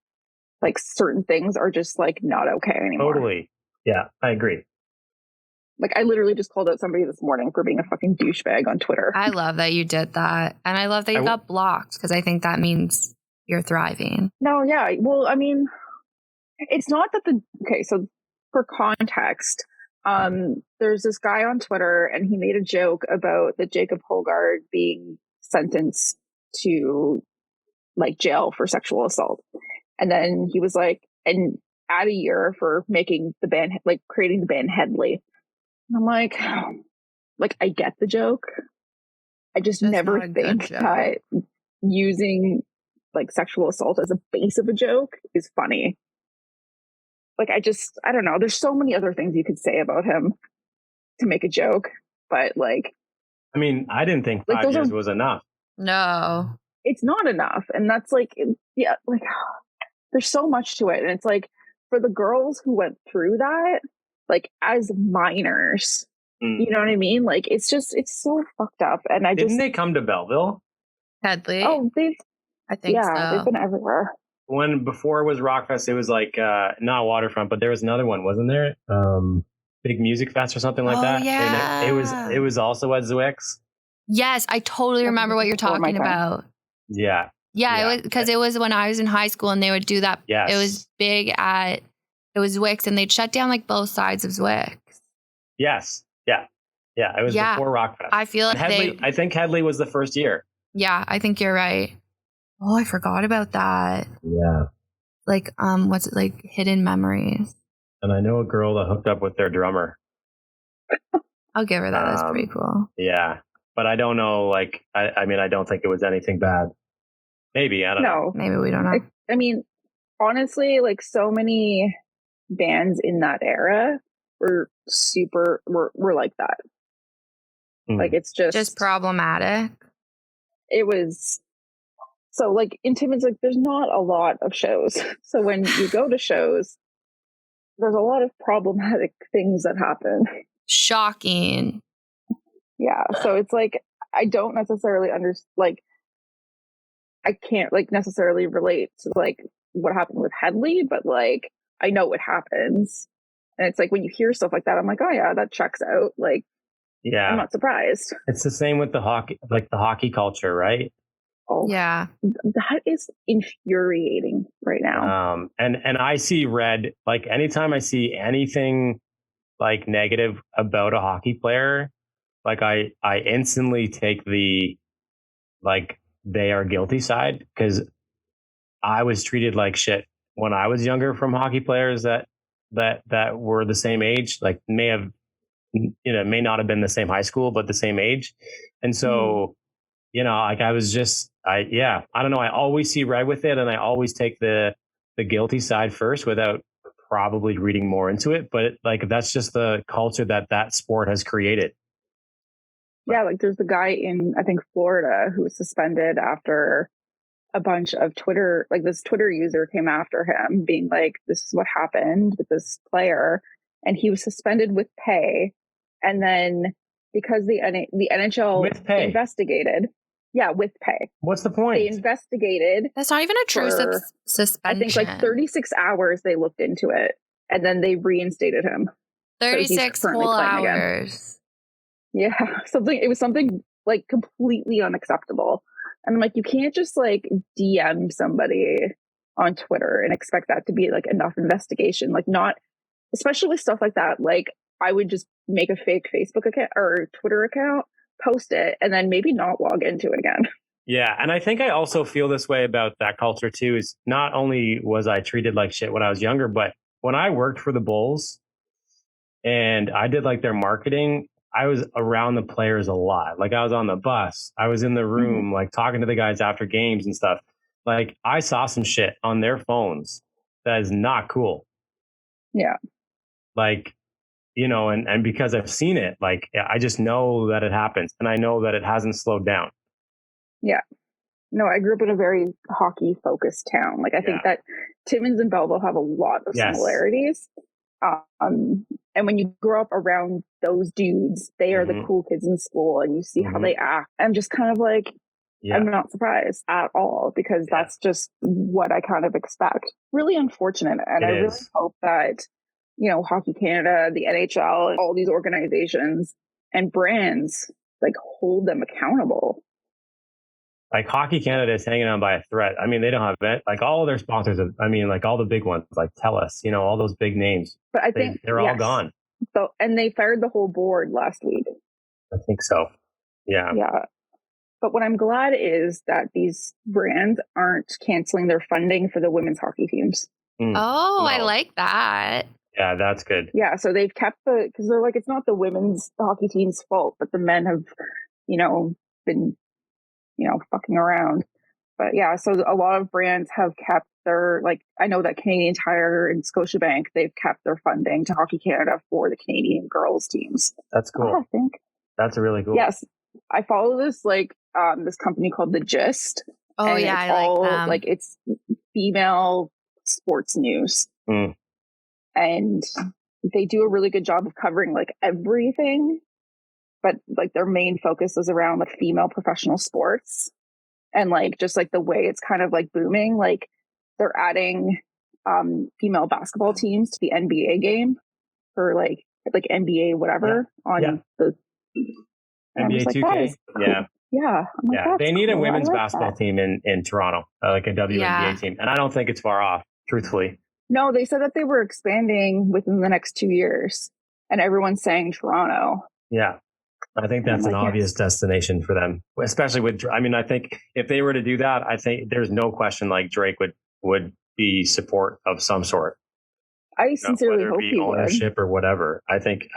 like certain things are just like not okay anymore. Totally. Yeah, I agree. Like, I literally just called out somebody this morning for being a fucking douchebag on Twitter. I love that you did that. And I love that you got blocked, because I think that means you're thriving. No, yeah. Well, I mean, it's not that so for context, there's this guy on Twitter and he made a joke about the Jacob Holgard being sentenced to like jail for sexual assault. And then he was like, and add a year for making the band, like creating the band Headley. And I'm like, I get the joke. I just never think that using like sexual assault as a base of a joke is funny. Like, I don't know. There's so many other things you could say about him to make a joke, but like, I mean, I didn't think 5 years was enough. No. It's not enough. And that's like, yeah, like there's so much to it. And it's like for the girls who went through that, like as minors, you know what I mean? Like it's so fucked up. And didn't they come to Belleville? Headley? Oh, I think so. They've been everywhere. Before it was Rockfest, it was like not Waterfront, but there was another one, wasn't there? Big Music Fest or something like that. Yeah. And it was also at Zwick's. Yes, I totally remember what you're talking about. Yeah. Yeah, it was because it was when I was in high school and they would do that. Yes. It was big it was Zwick's and they'd shut down like both sides of Zwick's. Yes. Yeah. Yeah. It was before Rockfest. I feel like I think Headley was the first year. Yeah, I think you're right. Oh, I forgot about that. Yeah. Like, what's it like? Hidden Memories. And I know a girl that hooked up with their drummer. I'll give her that. That's pretty cool. Yeah. But I don't know, like, I mean, I don't think it was anything bad. Maybe, I don't know. Maybe we don't know. I mean, honestly, like so many bands in that era were like that. Like it's just problematic. It was so like in Timmins, like there's not a lot of shows. So when you go to shows, there's a lot of problematic things that happen. Shocking. Yeah. So it's like I don't necessarily I can't like necessarily relate to like what happened with Headley, but like I know what happens. And it's like when you hear stuff like that, I'm like, oh yeah, that checks out. Like, yeah, I'm not surprised. It's the same with the hockey culture, right? Oh, yeah, that is infuriating right now. And I see red. Like anytime I see anything like negative about a hockey player, like I instantly take the like they are guilty side, because I was treated like shit when I was younger from hockey players that were the same age, like may not have been the same high school, but the same age. And so, like I was just, I don't know. I always see red with it. And I always take the guilty side first without probably reading more into it. But like, that's just the culture that sport has created. Yeah. Like there's the guy in, I think, Florida who was suspended after a bunch of Twitter, like this Twitter user came after him being like, this is what happened with this player. And he was suspended with pay. And then because the NHL investigated, with pay. What's the point? They investigated. That's not even a true suspension. I think like 36 hours they looked into it and then they reinstated him. 36 whole hours. Again. Yeah. It was something like completely unacceptable. And I'm like, you can't just like DM somebody on Twitter and expect that to be like enough investigation. Like not, especially with stuff like that. Like I would just make a fake Facebook account or Twitter account, post it, and then maybe not log into it again. Yeah. And I think I also feel this way about that culture too, is not only was I treated like shit when I was younger, but when I worked for the Bulls and I did like their marketing, I was around the players a lot. Like I was on the bus, I was in the room, like talking to the guys after games and stuff. Like I saw some shit on their phones that is not cool. Yeah. Like, and because I've seen it, like I just know that it happens and I know that it hasn't slowed down. Yeah. No, I grew up in a very hockey focused town. Like I think that Timmins and Belleville have a lot of similarities. And when you grow up around those dudes, they are the cool kids in school and you see how they act. I'm just kind of like, I'm not surprised at all because that's just what I kind of expect. Really unfortunate. And I really hope that, Hockey Canada, the NHL, and all these organizations and brands like hold them accountable. Like Hockey Canada is hanging on by a thread. I mean, they don't have it. Like all of their sponsors, like all the big ones, like TELUS, all those big names. But I think they're all gone. So, and they fired the whole board last week. I think so. Yeah. Yeah. But what I'm glad is that these brands aren't canceling their funding for the women's hockey teams. I like that. Yeah, that's good. Yeah. So they've kept because they're like, it's not the women's hockey team's fault, but the men have, been fucking around. But yeah, so a lot of brands have kept their, like, I know that Canadian Tire and Scotiabank, they've kept their funding to Hockey Canada for the Canadian girls teams. That's cool. I think that's really cool. Yes. I follow this like this company called The Gist. Oh yeah, I like them. Like it's female sports news. And they do a really good job of covering like everything, but like their main focus is around like female professional sports and like just like the way it's kind of like booming. Like they're adding female basketball teams to the NBA game for like NBA whatever on the NBA 2K. Cool. Yeah. Like, they need a women's basketball team in Toronto, like a WNBA team. And I don't think it's far off, truthfully. No, they said that they were expanding within the next 2 years, and everyone's saying Toronto. Yeah, I think that's an obvious destination for them, especially with. I mean, I think if they were to do that, I think there's no question like Drake would be support of some sort. I sincerely hope he would. Ownership or whatever. I think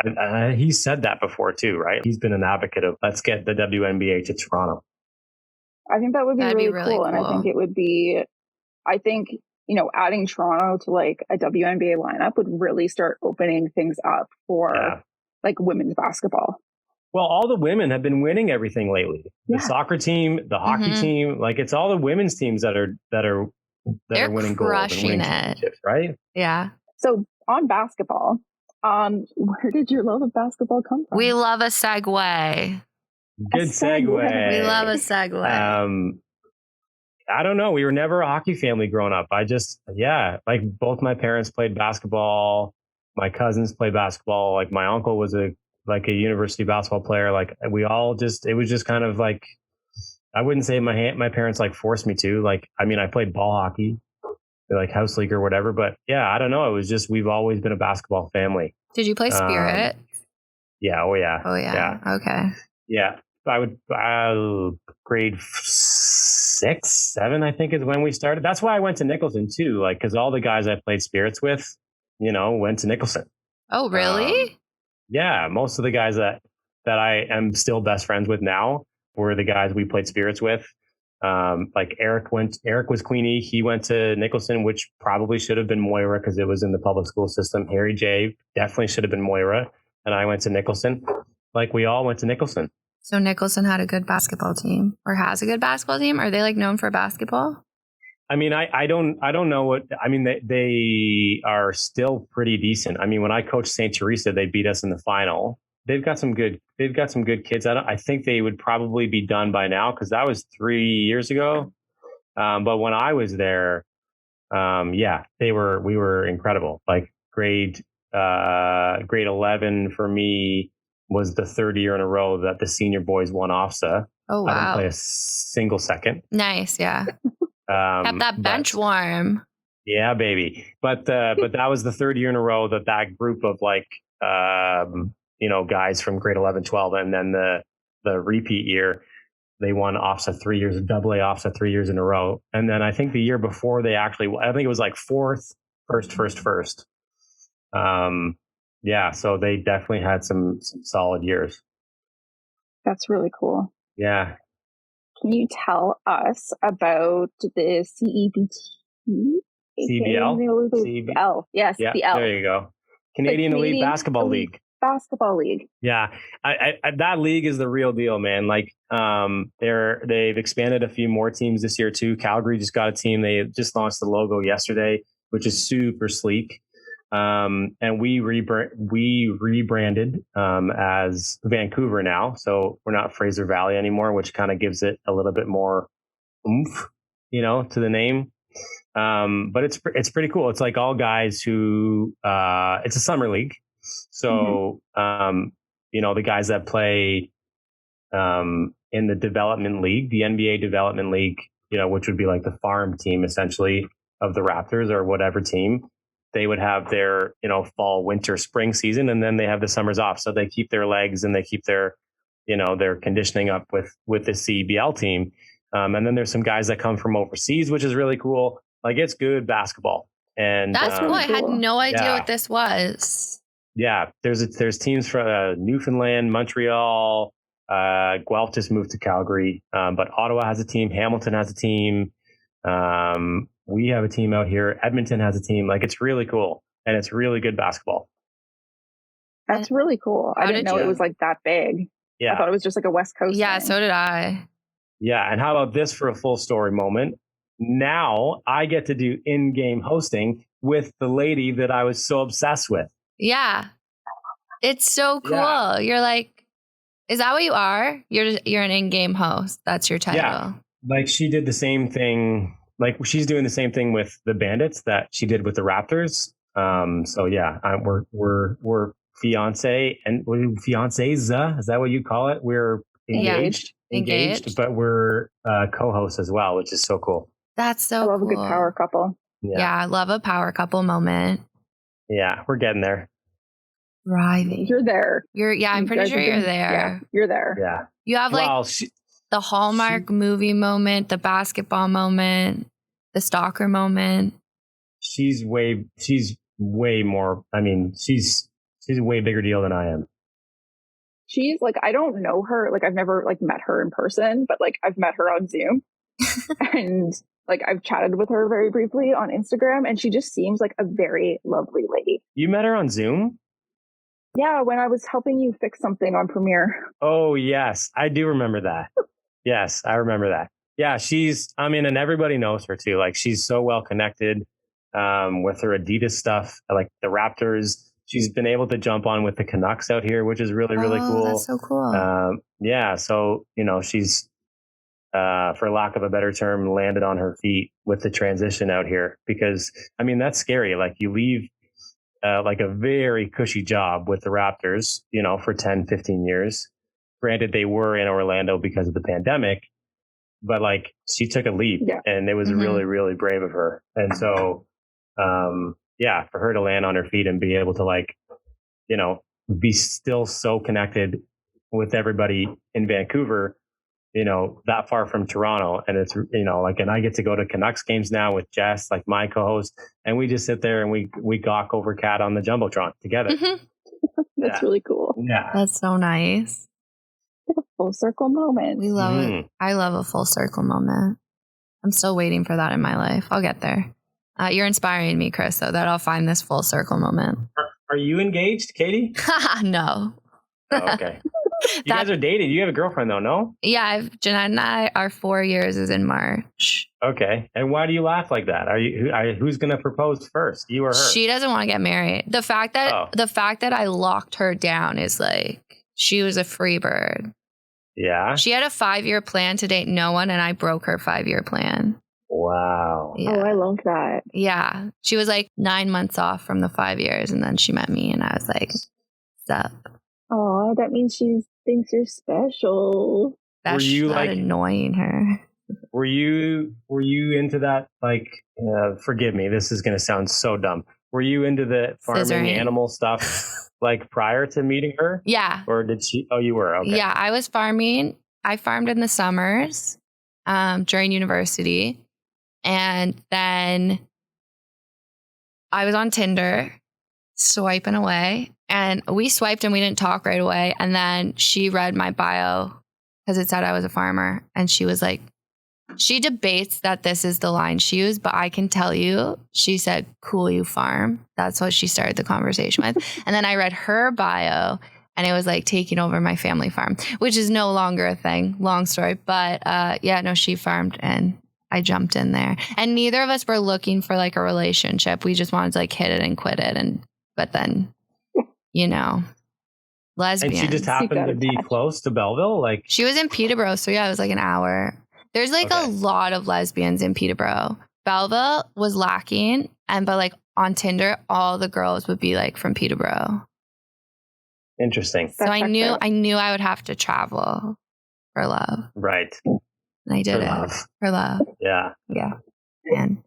he said that before too, right? He's been an advocate of let's get the WNBA to Toronto. I think that would be really cool, and I think it would be. I think. Adding Toronto to like a WNBA lineup would really start opening things up for like women's basketball. Well, all the women have been winning everything lately. The soccer team, the hockey team, like it's all the women's teams that are winning gold and winning championships, right? Yeah. So on basketball, where did your love of basketball come from? We love a segue. Good segue. We love a segue. I don't know. We were never a hockey family growing up. Like both my parents played basketball. My cousins played basketball. Like my uncle was a university basketball player. Like it was just kind of like, I wouldn't say my parents like forced me to. Like, I mean, I played ball hockey, like house league or whatever. But yeah, I don't know. It was just, we've always been a basketball family. Did you play Spirit? Yeah. Oh yeah. Okay. Yeah. I would, grade 6, 7, I think is when we started. That's why I went to Nicholson too. Like, cause all the guys I played spirits with, went to Nicholson. Oh, really? Yeah. Most of the guys that I am still best friends with now were the guys we played spirits with. Like Eric was Quinte. He went to Nicholson, which probably should have been Moira because it was in the public school system. Harry J definitely should have been Moira. And I went to Nicholson. Like we all went to Nicholson. So Nicholson had a good basketball team or has a good basketball team? Are they like known for basketball? I mean, I don't know what, I mean, they are still pretty decent. I mean, when I coached St. Teresa, they beat us in the final. They've got some good kids. I think they would probably be done by now because that was 3 years ago. But when I was there, we were incredible. Like grade 11 for me was the third year in a row that the senior boys won OFSA. Oh, wow. I didn't play a single second. Nice. Yeah. Kept that bench warm. Yeah, baby. But that was the third year in a row that group of like, guys from grade 11, 12, and then the repeat year, they won OFSA 3 years, AA OFSA 3 years in a row. And then I think the year before I think it was like fourth, first. Yeah, so they definitely had some solid years. That's really cool. Yeah. Can you tell us about the CEBT? CBL? CBL. Yes, yeah, the L. There you go. Canadian Elite Basketball League. Basketball League. Yeah, I that league is the real deal, man. Like, they've expanded a few more teams this year too. Calgary just got a team. They just launched the logo yesterday, which is super sleek. And we rebranded as Vancouver now, so we're not Frasier Valley anymore, which kind of gives it a little bit more oomph, to the name. But it's pretty cool. It's like all guys who it's a summer league, so the guys that play in the development league, the NBA development league, which would be like the farm team essentially of the Raptors or whatever team. They would have their, fall, winter, spring season, and then they have the summers off. So they keep their legs and they keep their, their conditioning up with the CBL team. And then there's some guys that come from overseas, which is really cool. Like it's good basketball. And that's cool. I had no idea what this was. Yeah, there's teams from Newfoundland, Montreal, Guelph just moved to Calgary, but Ottawa has a team, Hamilton has a team. We have a team out here. Edmonton has a team. Like it's really cool. And it's really good basketball. That's really cool. I didn't know it was like that big. Yeah. I thought it was just like a West Coast Yeah, thing. so did I. Yeah. And how about this for a full story moment? Now I get to do in-game hosting with the lady that I was so obsessed with. Yeah. It's so cool. Yeah. You're like, is that what you are? You're an in-game host. That's your title. Yeah. Like she did the same thing. Like she's doing the same thing with the Bandits that she did with the Raptors. So yeah, we're fiance and fiancés. Is that what you call it? We're engaged, but we're co-hosts as well, which is so cool. That's so I love cool. a good power couple. Yeah, I love a power couple moment. Yeah, we're getting there. Thriving. You're there. I'm pretty sure you're there. Yeah, you're there. Yeah. You have like the Hallmark movie moment, the basketball moment, the stalker moment. She's way more. I mean, she's a way bigger deal than I am. She's like, I don't know her. Like, I've never like met her in person, but like I've met her on Zoom, and like I've chatted with her very briefly on Instagram, and she just seems like a very lovely lady. You met her on Zoom? Yeah, when I was helping you fix something on Premiere. Oh yes, I do remember that. Yes, I remember that. Yeah, and everybody knows her too. Like she's so well connected with her Adidas stuff, like the Raptors. She's been able to jump on with the Canucks out here, which is really, really cool. That's so cool. Yeah. So, she's, for lack of a better term, landed on her feet with the transition out here because, that's scary. Like you leave like a very cushy job with the Raptors, for 10, 15 years. Granted, they were in Orlando because of the pandemic, but like she took a leap and it was really, really brave of her. And so, for her to land on her feet and be able to like, be still so connected with everybody in Vancouver, that far from Toronto. And it's, and I get to go to Canucks games now with Jess, like my co-host, and we just sit there and we gawk over Cat on the Jumbotron together. That's really cool. Yeah. That's so nice. A full circle moment. We love it. I love a full circle moment. I'm still waiting for that in my life. I'll get there. You're inspiring me, Chris, so that I'll find this full circle moment. Are you engaged, Katie? No. Oh, okay. You guys are dating. You have a girlfriend though, no? Yeah, Jeanette and I, our 4 years is in March. Okay. And why do you laugh like that? Who's going to propose first, you or her? She doesn't want to get married. The fact that I locked her down is like, she was a free bird. Yeah. She had a 5-year plan to date no one, and I broke her 5-year plan. Wow. Yeah. Oh, I love that. Yeah. She was like 9 months off from the 5 years, and then she met me, and I was like, what's up? Oh, that means she thinks you're special. That's not annoying her. Were you into that? Like, forgive me, this is going to sound so dumb. Were you into the farming animal stuff like prior to meeting her? Yeah. Or did she? Oh, you were. Okay. Yeah, I was farming. I farmed in the summers during university. And then I was on Tinder swiping away, and we swiped and we didn't talk right away. And then she read my bio because it said I was a farmer. And she was like, she debates that this is the line she used, but I can tell you, she said, cool, you farm. That's what she started the conversation with. And then I read her bio, and it was like taking over my family farm, which is no longer a thing. Long story. But she farmed, and I jumped in there. And neither of us were looking for like a relationship. We just wanted to like hit it and quit it. But then, lesbian. And she just happened to be close to Belleville? Like she was in Peterborough. So yeah, it was like an hour. There's like a lot of lesbians in Peterborow. Belleville was lacking. But like on Tinder, all the girls would be like from Peterborough. Interesting. So I knew I would have to travel for love. Right. And I did for love. Yeah. Yeah. And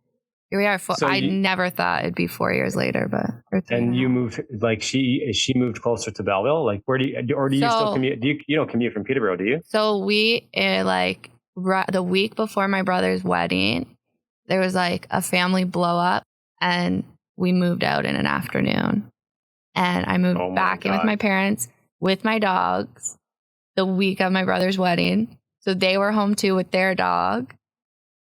here we are. I never thought it'd be 4 years later, but. And you moved, like she moved closer to Belleville? Like where do you still commute? You don't commute from Peterborough, do you? So we, the week before my brother's wedding, there was like a family blow up, and we moved out in an afternoon. And I moved back in with my parents, with my dogs, the week of my brother's wedding. So they were home too with their dog.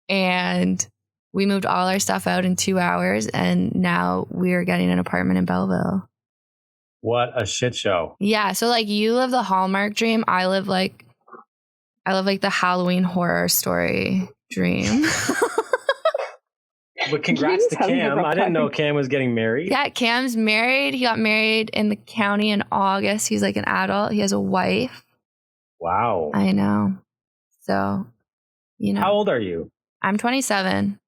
And we moved all our stuff out in 2 hours. And now we're getting an apartment in Belleville. What a shit show. Yeah. So like you live the Hallmark dream. I live like I love like the Halloween horror story Dream. But congrats to Cam. I didn't know Cam was getting married. Yeah, Cam's married. He got married in the county in August. He's like an adult. He has a wife. Wow. I know. So, you know. How old are you? I'm 27.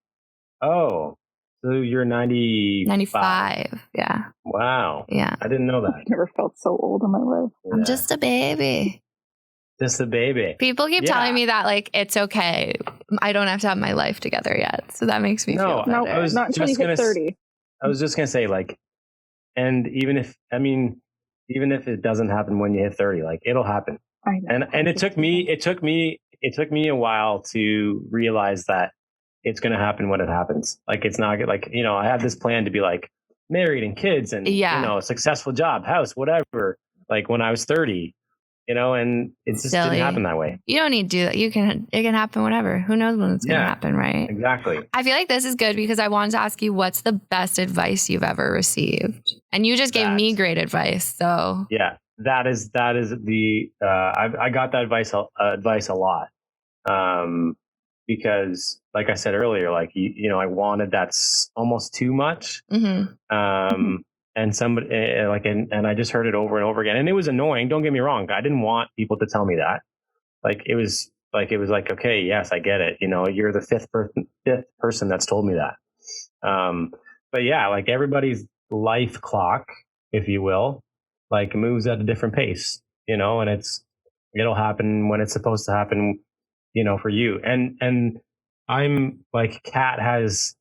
Oh, so you're 95. Yeah. Wow. Yeah. I didn't know that. I've never felt so old in my life. Yeah. I'm just a baby. Just a baby. People keep telling me that, like, it's okay. I don't have to have my life together yet. So that makes me feel better. No, I was not until you hit 30. I was just going to say, like, and even if it doesn't happen when you hit 30, like, it'll happen. I know. And it took me a while to realize that it's going to happen when it happens. Like, it's not like, you know, I had this plan to be like married and kids and, you know, a successful job, house, whatever, like when I was 30, you know, and it just didn't happen that way. You don't need to do that. It can happen whenever. Who knows when it's going to happen, right? Exactly. I feel like this is good because I wanted to ask you, what's the best advice you've ever received? And you just gave me great advice. So yeah, that is the, I got that advice a lot. Because like I said earlier, like, you know, I wanted that's almost too much. Mm-hmm. And somebody and I just heard it over and over again, and it was annoying. Don't get me wrong. I didn't want people to tell me that. Like, it was like, okay, yes, I get it. You know, you're the fifth person that's told me that. But yeah, like, everybody's life clock, if you will, like, moves at a different pace, you know, and it'll happen when it's supposed to happen, you know, for you. And I'm like, Kat has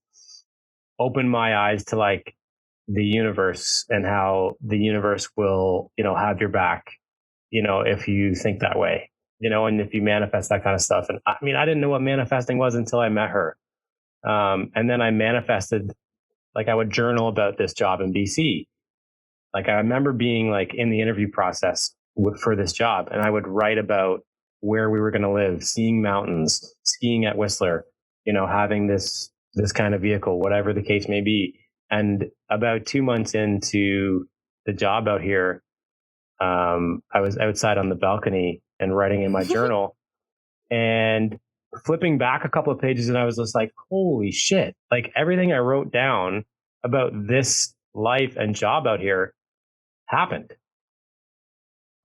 opened my eyes to like the universe and how the universe will, you know, have your back, you know, if you think that way, you know, and if you manifest that kind of stuff. And I mean, I didn't know what manifesting was until I met her. And then I manifested, like, I would journal about this job in BC. Like, I remember being like in the interview process for this job, and I would write about where we were going to live, seeing mountains, skiing at Whistler, you know, having this kind of vehicle, whatever the case may be. And about 2 months into the job out here, I was outside on the balcony and writing in my journal and flipping back a couple of pages, and I was just like, holy shit, like, everything I wrote down about this life and job out here happened.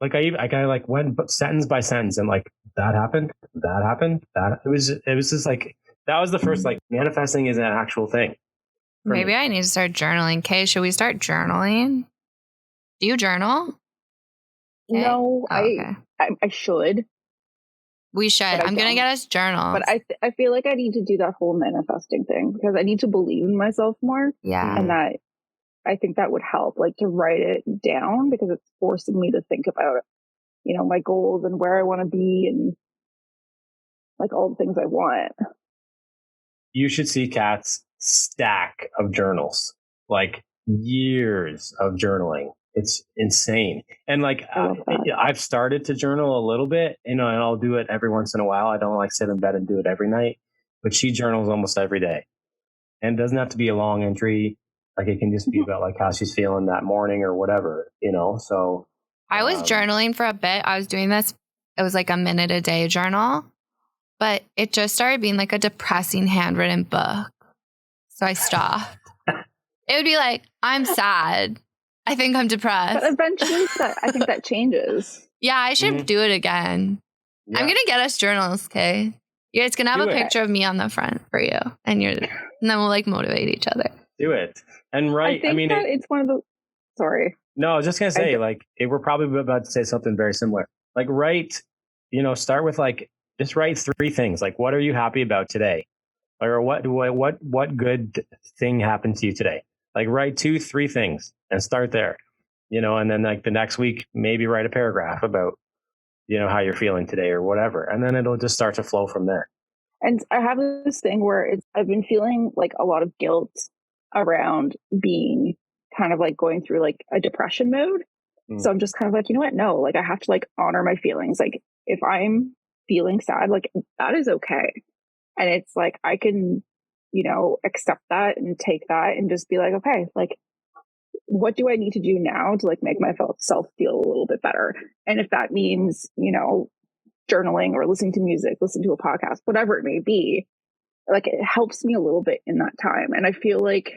Like, I kind of like went sentence by sentence and like, that happened. It was just like, that was the first, like, manifesting is an actual thing. Maybe I need to start journaling. Kay, should we start journaling? Do you journal? Kay? No, I should. We should. I'm going to get us journals. But I feel like I need to do that whole manifesting thing because I need to believe in myself more. Yeah. And that I think that would help, like, to write it down because it's forcing me to think about, you know, my goals and where I want to be and like all the things I want. You should see Kat's stack of journals, like years of journaling. It's insane. And like, I've started to journal a little bit, you know, and I'll do it every once in a while. I don't like sit in bed and do it every night, but she journals almost every day. And it doesn't have to be a long entry. Like, it can just be about like how she's feeling that morning or whatever, you know? So I was journaling for a bit. I was doing this. It was like a minute a day journal, but it just started being like a depressing handwritten book. So I stopped. It would be like, I'm sad. I think I'm depressed. But eventually I think that changes. Yeah, I should do it again. Yeah. I'm going to get us journals, okay? Yeah, it's going to have a picture of me on the front for you. And then we'll like motivate each other. Do it. And I mean, it's one of the, sorry. No, I was just going to say, like, we're probably about to say something very similar. Like, start with like, just write 3 things. Like, what are you happy about today? Or what good thing happened to you today? Like, write 2-3 things and start there, you know, and then like the next week, maybe write a paragraph about, you know, how you're feeling today or whatever. And then it'll just start to flow from there. And I have this thing where I've been feeling like a lot of guilt around being kind of like going through like a depression mode. So I'm just kind of like, you know what? No, like, I have to like honor my feelings. Like, if I'm feeling sad, like, that is okay. And it's like, I can, you know, accept that and take that and just be like, okay, like, what do I need to do now to like make myself feel a little bit better? And if that means, you know, journaling or listening to music, listening to a podcast, whatever it may be, like it helps me a little bit in that time. And I feel like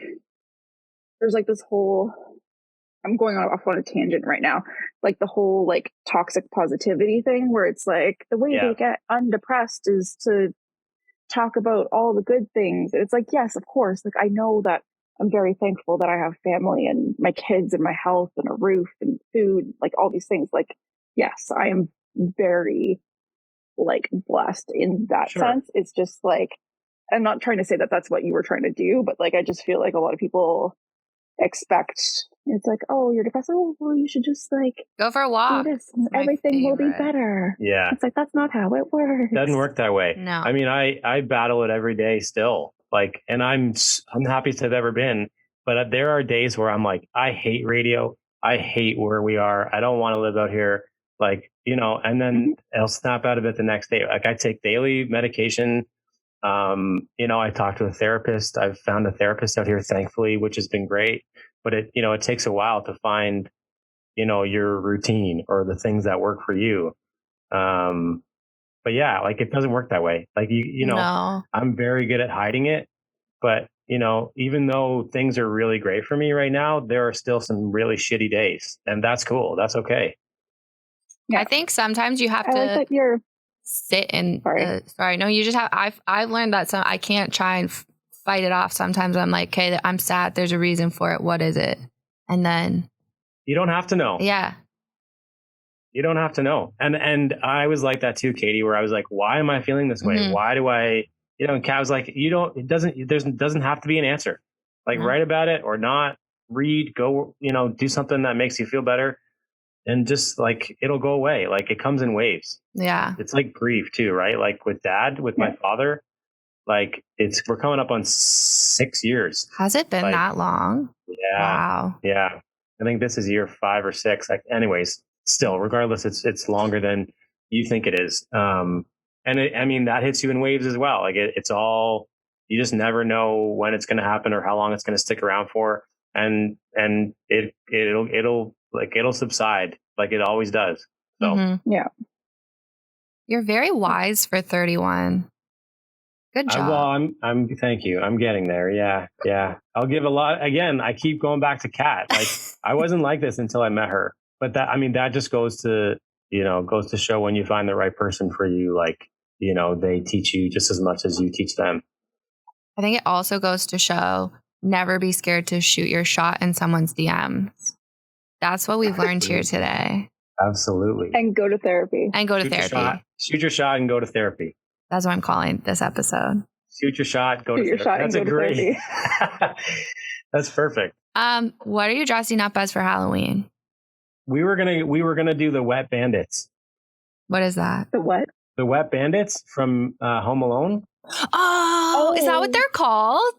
there's like this whole, I'm going off on a tangent right now, like the whole like toxic positivity thing where it's like the way to get undepressed is to talk about all the good things. It's like, yes, of course. Like I know that I'm very thankful that I have family and my kids and my health and a roof and food, like all these things. Like, yes, I am very like blessed in that sense. It's just like, I'm not trying to say that that's what you were trying to do, but like, I just feel like a lot of people expect, it's like, oh, you're depressed. Oh, well, you should just like go for a walk. Do this. Everything will be better. Yeah. It's like, that's not how it works. It doesn't work that way. No. I mean, I battle it every day still. Like, and I'm happiest I've ever been. But there are days where I'm like, I hate radio. I hate where we are. I don't want to live out here. Like, you know, and then I'll snap out of it the next day. Like I take daily medication. You know, I talk to a therapist. I've found a therapist out here, thankfully, which has been great. But it, you know, it takes a while to find, you know, your routine or the things that work for you. But yeah, like it doesn't work that way. Like you know, I'm very good at hiding it. But you know, even though things are really great for me right now, there are still some really shitty days, and that's cool. That's okay. Yeah. I think sometimes you have to sit and no, you just have. I've learned that I can't try and fight it off. Sometimes I'm like, okay, I'm sad. There's a reason for it. What is it? And then you don't have to know. Yeah. You don't have to know. And I was like that too, Katie, where I was like, why am I feeling this way? Why do I, you know, and Kat was like, it doesn't have to be an answer. Like write about it or not, read, go, you know, do something that makes you feel better. And just like, it'll go away. Like it comes in waves. Yeah. It's like grief too, right? Like with my father, like we're coming up on 6 years. Has it been that long? Yeah. Wow. Yeah. I think this is year 5 or 6. Like, anyways, still, regardless, it's longer than you think it is. And I mean, that hits you in waves as well. Like it's all, you just never know when it's going to happen or how long it's going to stick around for. And it'll subside like it always does. So yeah. You're very wise for 31. Good job. Well, I'm thank you. I'm getting there. Yeah. Yeah. I'll give a lot. Again, I keep going back to Kat. Like I wasn't like this until I met her. But that just goes to show when you find the right person for you, like, you know, they teach you just as much as you teach them. I think it also goes to show never be scared to shoot your shot in someone's DMs. That's what we've learned here today. Absolutely. And go to therapy. Shoot your shot and go to therapy. That's what I'm calling this episode. Shoot your shot, go to therapy. That's a great. That's perfect. What are you dressing up as for Halloween? We were gonna do the Wet Bandits. What is that? The what? The Wet Bandits from Home Alone. Oh, is that what they're called?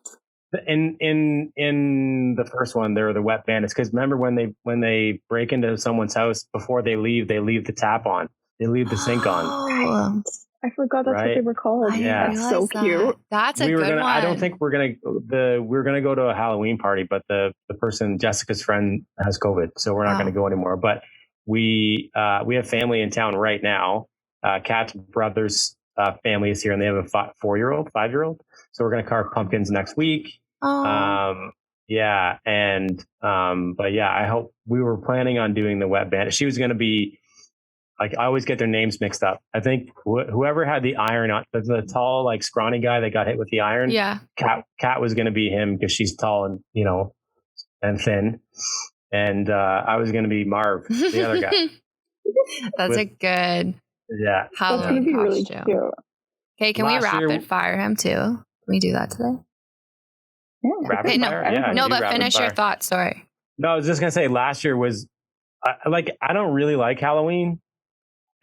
In the first one, they're the Wet Bandits because remember when they break into someone's house before they leave the tap on, they leave the sink on. I forgot that's what they were called. Yeah, that's so cute. That's a good one. I don't think we're gonna go to a Halloween party, but the person, Jessica's friend, has COVID, so we're not gonna go anymore. But we have family in town right now. Kat's brother's family is here, and they have a 5-year-old. So we're gonna carve pumpkins next week. Yeah, and but yeah, I hope we were planning on doing the Wet Bandit. She was gonna be. Like I always get their names mixed up. I think whoever had the iron on, the tall, like scrawny guy that got hit with the iron. Yeah. Kat was going to be him because she's tall and, you know, and thin. And I was going to be Marv, the other guy. That's a good Halloween costume. Really cute. Okay, can we rapid fire him too? Can we do that today? Yeah. Rapid fire? Yeah. No, but finish your thoughts. Sorry. No, I was just going to say last year was I don't really like Halloween.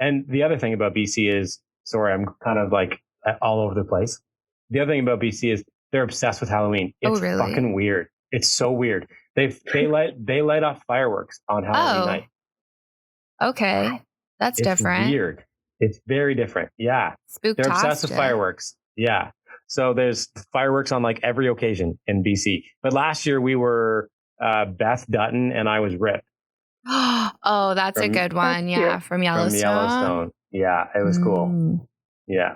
And the other thing about BC is, sorry, I'm kind of like all over the place. The other thing about BC is they're obsessed with Halloween. It's fucking weird. It's so weird. They light off fireworks on Halloween night. Okay, that's different. Weird. It's very different. Yeah, Spooktastic. They're obsessed with fireworks. Yeah, so there's fireworks on like every occasion in BC. But last year we were Beth Dutton and I was Rip. Oh, that's a good one. Yeah, from Yellowstone. Yeah, it was cool. Yeah.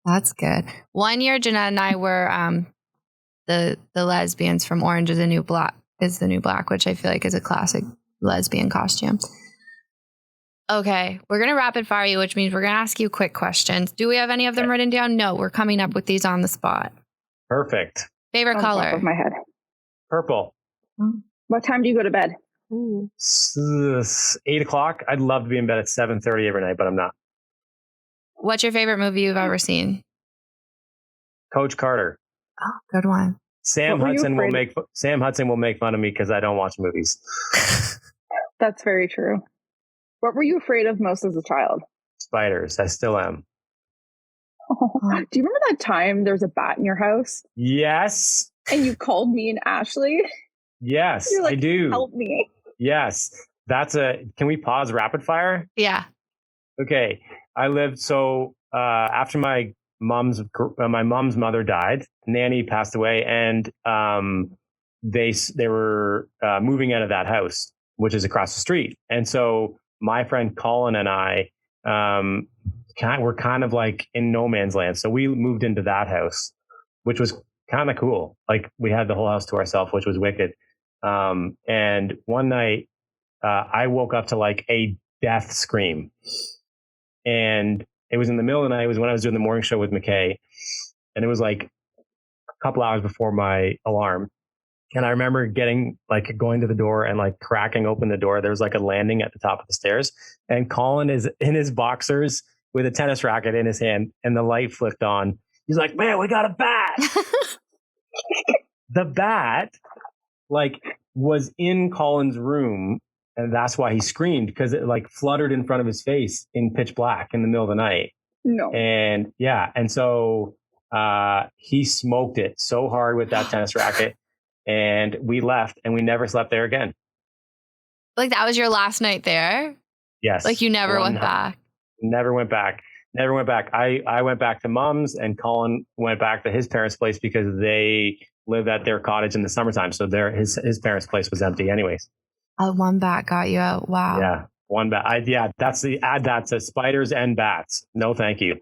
That's good. One year, Jeanette and I were the lesbians from Orange is the New Black, which I feel like is a classic lesbian costume. Okay, we're going to rapid fire you, which means we're going to ask you quick questions. Do we have any of them written down? No, we're coming up with these on the spot. Perfect. Favorite color? On top of my head. Purple. What time do you go to bed? 8 o'clock. I'd love to be in bed at 7:30 every night, but I'm not. What's your favorite movie you've ever seen? Coach Carter. Oh, good one. Sam Hudson will make fun of me because I don't watch movies. That's very true. What were you afraid of most as a child? Spiders. I still am. Oh, do you remember that time there was a bat in your house? Yes. And you called me and Ashley? Yes, You're like, I do. Help me. Yes. Can we pause rapid fire? Yeah. Okay. I lived, after my mom's mother died, Nanny passed away, and they were moving out of that house, which is across the street. And so my friend Colin and I were kind of like in no man's land. So we moved into that house, which was kind of cool. Like we had the whole house to ourselves, which was wicked. And one night I woke up to like a death scream, and it was in the middle of the night. It was when I was doing the morning show with McKay, and it was like a couple hours before my alarm. And I remember going to the door and like cracking open the door. There was like a landing at the top of the stairs, and Colin is in his boxers with a tennis racket in his hand, and the light flicked on. He's like, "Man, we got a bat." The bat was in Colin's room, and that's why he screamed, because it like fluttered in front of his face in pitch black in the middle of the night. No. And so he smoked it so hard with that tennis racket, and we left, and we never slept there again. Like that was your last night there? Yes. Like you never went back? Never went back. I went back to mom's, and Colin went back to his parents' place because they lived at their cottage in the summertime. So his parents' place was empty anyways. One bat got you out. Wow. Yeah. One bat. Add that to spiders and bats. No, thank you.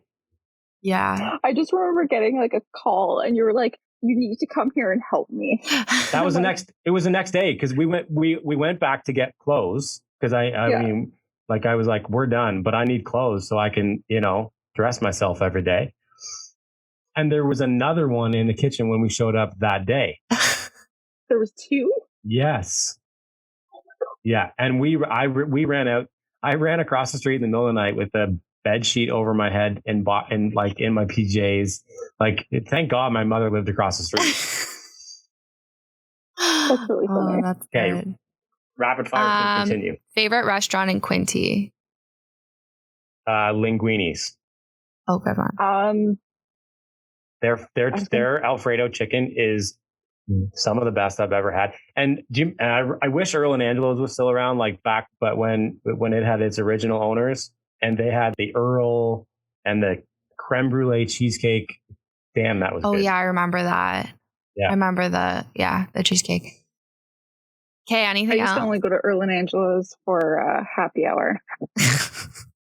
Yeah. I just remember getting like a call, and you were like, "You need to come here and help me." That was it was the next day, because we went back to get clothes, because I mean, like I was like, we're done, but I need clothes so I can, dress myself every day. And there was another one in the kitchen when we showed up that day. There was two? Yes. Yeah. And we ran out. I ran across the street in the middle of the night with a bed sheet over my head and in my PJs. Like, thank God my mother lived across the street. That's really funny. Oh, that's good. Rapid fire, continue. Favorite restaurant in Quinte? Linguini's. Oh, good one. Their Alfredo chicken is some of the best I've ever had. And I wish Earl and Angelo's was still around, but when it had its original owners, and they had the Earl and the creme brulee cheesecake. Damn, that was good. Oh yeah, I remember that. Yeah. I remember the cheesecake. Okay, anything else? I used to only go to Earl and Angelo's for happy hour.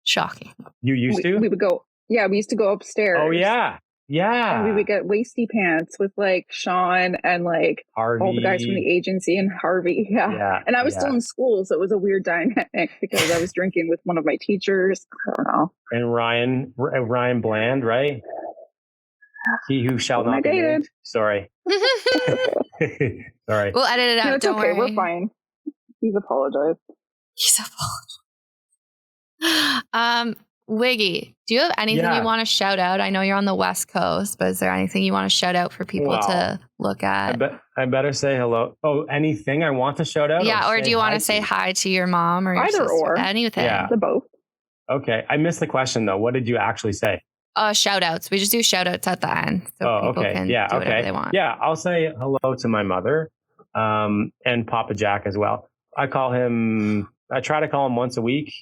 Shocking. You used to? We would go. Yeah, we used to go upstairs. Oh yeah. Yeah. And we would get waisty pants with like Sean and like Harvey. all the guys from the agency and Harvey. Yeah. And I was still in school, so it was a weird dynamic because I was drinking with one of my teachers. I don't know. And Ryan Bland, right? He who shall not be named. Sorry. Sorry. We'll edit it out. No, it's don't okay. worry. We're fine. He's apologized. Wiggy, do you have anything you want to shout out? I know you're on the West Coast, but is there anything you want to shout out for people to look at? I better say hello. Oh, anything I want to shout out? Yeah, or do you want to say hi to your mom or your either sister? or Anything? Yeah. The both. Okay, I missed the question though. What did you actually say? Shout outs. We just do shout outs at the end. So people can do whatever they want. Yeah, I'll say hello to my mother and Papa Jack as well. I try to call him once a week.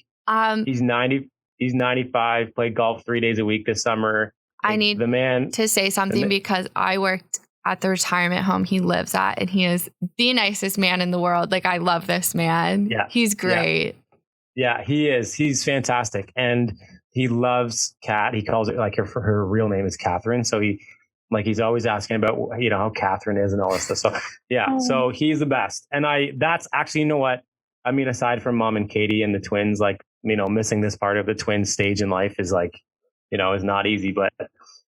He's 90. He's 95, played golf 3 days a week this summer. I need to say something because I worked at the retirement home he lives at, and he is the nicest man in the world. Like, I love this man. Yeah. He's great. Yeah, he is. He's fantastic. And he loves Kat. He calls it like her real name is Catherine. So he's always asking about, how Catherine is and all this stuff. So yeah, so he's the best. And that's actually, you know what? I mean, aside from Mom and Katie and the twins, like, missing this part of the twin stage in life is like, is not easy, but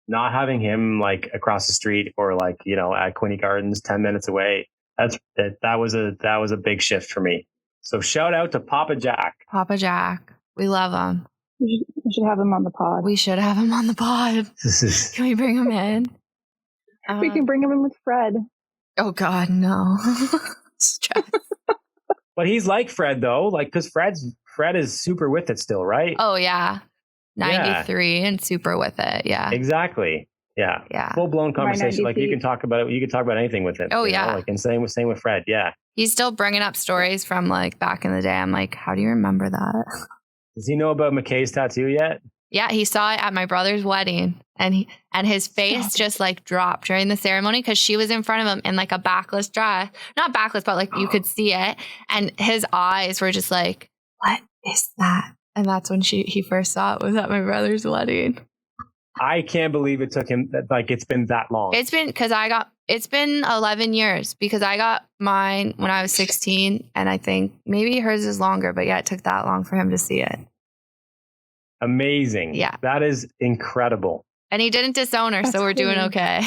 not having him like across the street or like, at Quinte Gardens, 10 minutes away, that was a big shift for me. So shout out to Papa Jack. Papa Jack. We love him. We should have him on the pod. We should have him on the pod. Can we bring him in? We can bring him in with Fred. Oh God, no. Stress. But he's like Fred though, like, because Fred is super with it still, right? Oh yeah. 93 and super with it. Yeah. Exactly. Yeah. Yeah. Full blown conversation. Like you can talk about it. You can talk about anything with him. Oh yeah. Like, and same with Fred. Yeah. He's still bringing up stories from like back in the day. I'm like, how do you remember that? Does he know about McKay's tattoo yet? Yeah, he saw it at my brother's wedding, and his face just like dropped during the ceremony because she was in front of him in like a backless dress, not backless, but like you could see it, and his eyes were just like, "What is that?" And that's when he first saw it, was at my brother's wedding. I can't believe it took him like it's been that long. It's been 11 years because I got mine when I was 16, and I think maybe hers is longer, but yeah, it took that long for him to see it. Amazing. Yeah. That is incredible. And he didn't disown her, so we're doing okay.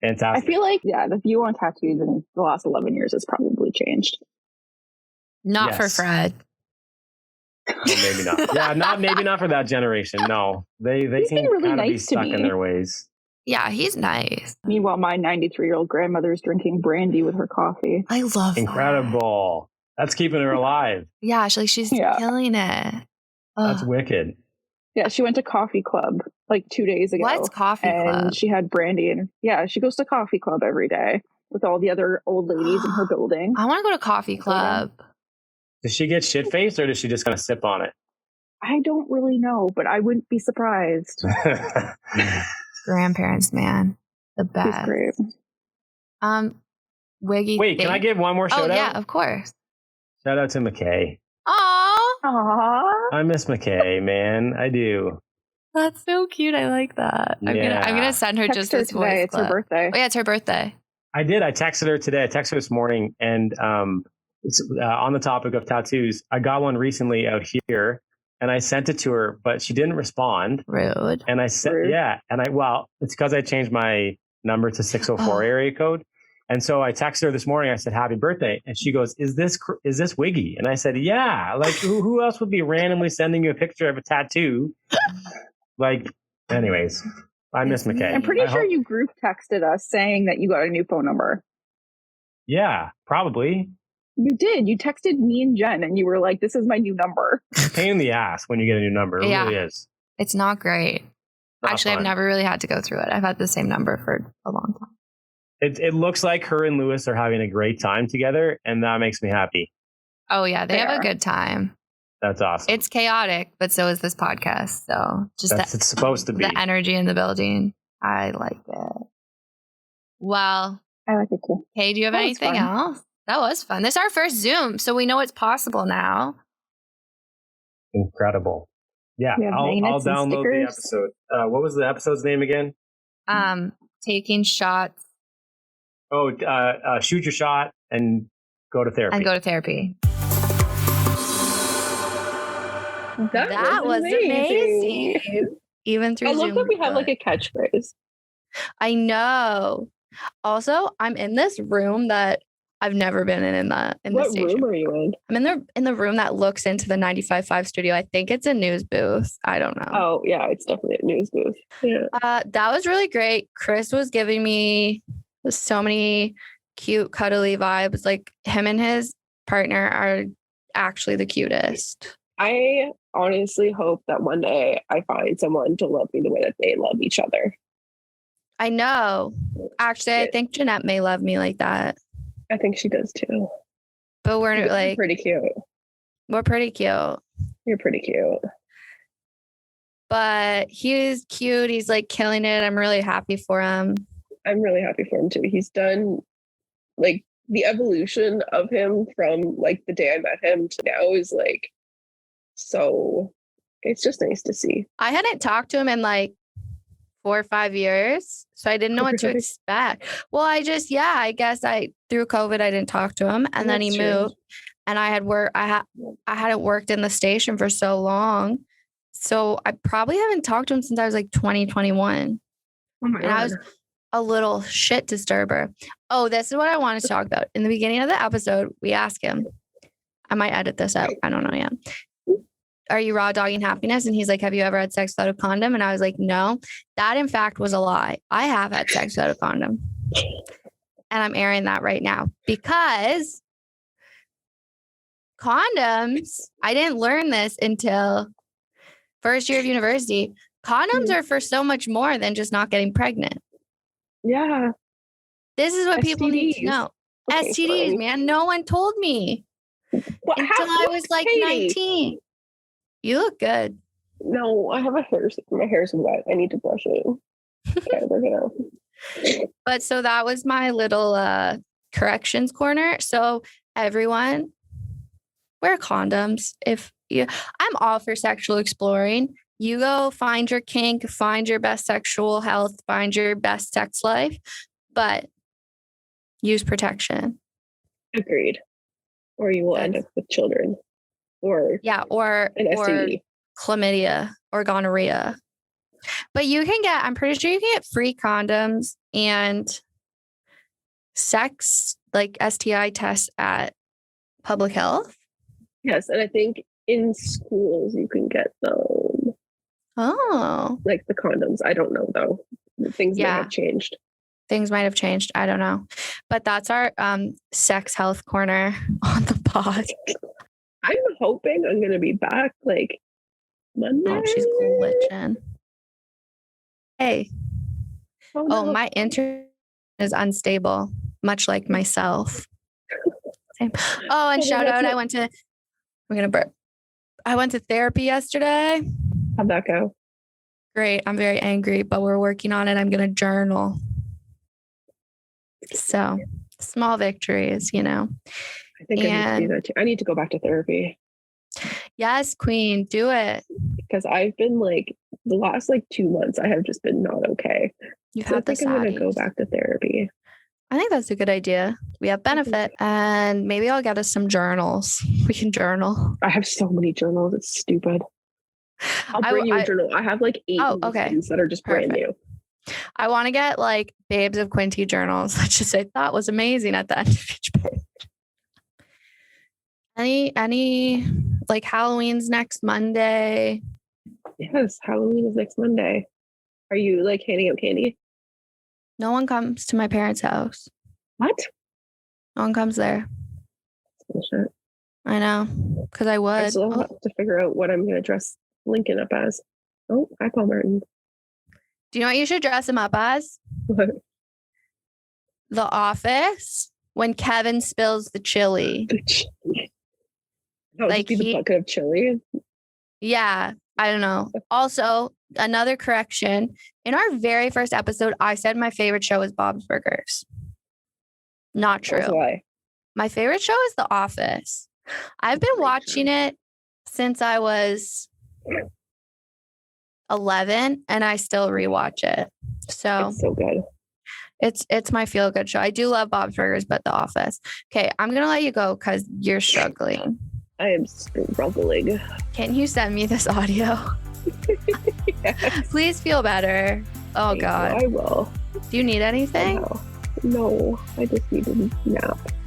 Fantastic. I feel like, the view on tattoos in the last 11 years has probably changed. Not for Fred. Oh, maybe not. Yeah, maybe not for that generation. No, they seem really kind of nice be stuck in their ways. Yeah, he's nice. Meanwhile, my 93-year-old grandmother is drinking brandy with her coffee. I love Incredible. That's keeping her alive. Yeah, she's killing it. That's wicked. Yeah, she went to coffee club like 2 days ago. What's coffee club? And she had brandy, and she goes to coffee club every day with all the other old ladies in her building. I want to go to coffee club. Does she get shit faced or does she just kind of sip on it? I don't really know, but I wouldn't be surprised. Grandparents, man, the best. She's great. Wiggy. Wait, can I give one more shout out? Oh yeah, of course. Shout out to McKay. Aww. I miss McKay, man. I do. That's so cute. I like that. I'm gonna send her just this voice clip. It's her birthday. Oh yeah, it's her birthday. I did. I texted her today. I texted her this morning, and it's, on the topic of tattoos, I got one recently out here, and I sent it to her, but she didn't respond. Rude. And I said, it's because I changed my number to 604 area code. And so I texted her this morning. I said, happy birthday. And she goes, is this Wiggy? And I said, yeah, like who else would be randomly sending you a picture of a tattoo? Like, anyways, I miss McKay. I'm pretty sure you group texted us saying that you got a new phone number. Yeah, probably. You did. You texted me and Jen and you were like, this is my new number. Pain in the ass when you get a new number. It really is. It's not great. Actually, fun. I've never really had to go through it. I've had the same number for a long time. It looks like her and Lewis are having a great time together, and that makes me happy. Oh, yeah. They have a good time. That's awesome. It's chaotic, but so is this podcast. So it's supposed to be. The energy in the building. I like it. Well, I like it too. Hey, do you have anything else? That was fun. This is our first Zoom, so we know it's possible now. Incredible. Yeah, I'll download the episode. What was the episode's name again? Taking shots. Oh, shoot your shot and go to therapy. That was amazing. Even through Zoom. I love that we have like a catchphrase. I know. Also, I'm in this room that I've never been in What room are you in? I'm in the room that looks into the 95.5 studio. I think it's a news booth. I don't know. Oh, yeah, it's definitely a news booth. Yeah. That was really great. Chris was giving me so many cute, cuddly vibes. Like him and his partner are actually the cutest. I honestly hope that one day I find someone to love me the way that they love each other. I know. Actually, I think Jeanette may love me like that. I think she does too. But we're like pretty cute. We're pretty cute. You're pretty cute. But he's cute. He's like killing it. I'm really happy for him. I'm really happy for him too. He's done like the evolution of him from like the day I met him to now is like So it's just nice to see. I hadn't talked to him in like 4 or 5 years, so I didn't know what to expect. Well, I guess through COVID I didn't talk to him, and then he moved, and I hadn't worked in the station for so long, so I probably haven't talked to him since I was like 2021. Oh my God. I was a little shit disturber. Oh, this is what I wanted to talk about. In the beginning of the episode, we asked him, I might edit this out, I don't know yet. Are you raw dogging happiness? And he's like, have you ever had sex without a condom? And I was like, no, that in fact was a lie. I have had sex without a condom. And I'm airing that right now because condoms, I didn't learn this until first year of university. Condoms are for so much more than just not getting pregnant. Yeah. This is what people need to know. Okay, STDs, man. No one told me until I was like 19. You look good. No, I have my hair's wet. I need to brush it. Okay, we're gonna. But so that was my little corrections corner. So everyone, wear condoms. I'm all for sexual exploring. You go find your kink, find your best sexual health, find your best sex life, but use protection. Agreed. Or you will end up with children. Or an STD. Or chlamydia or gonorrhea. But I'm pretty sure you can get free condoms and sex, like STI tests at public health. Yes, and I think in schools you can get them. Oh. Like the condoms. I don't know though. Things might have changed. Things might have changed. I don't know. But that's our sex health corner on the pod. I'm hoping I'm going to be back like Monday. Oh, she's glitching. Hey. Oh, no. My internet is unstable, much like myself. Same. Oh, and shout out, I went to therapy yesterday. How'd that go? Great. I'm very angry, but we're working on it. I'm going to journal. So small victories, I think I need to do that too. I need to go back to therapy. Yes, Queen, do it. Because I've been like the last 2 months, I have just been not okay. I think I'm going to go back to therapy. I think that's a good idea. We have benefit, and maybe I'll get us some journals. We can journal. I have so many journals. It's stupid. I'll bring you a journal. I have 8 that are just brand new. I want to get Babes of Quinte journals. Let's just say that was amazing at the end of each page. Any Halloween's next Monday? Yes, Halloween is next Monday. Are you handing out candy? No one comes to my parents' house. What? No one comes there. Bullshit. I know, because I would. I still have to figure out what I'm going to dress Lincoln up as. Oh, hi, Paul Martin. Do you know what you should dress him up as? What? The Office, when Kevin spills the chili. That would be the bucket of chili. Yeah, I don't know. Also, another correction. In our very first episode, I said my favorite show is Bob's Burgers. Not true. That's why. My favorite show is The Office. I've been watching it since I was 11, and I still rewatch it. So it's so good. It's my feel good show. I do love Bob's Burgers, but The Office. Okay, I'm gonna let you go because you're struggling. I am struggling. Can you send me this audio? Yes. Please feel better. Oh God. I will. Do you need anything? No, I just need a nap.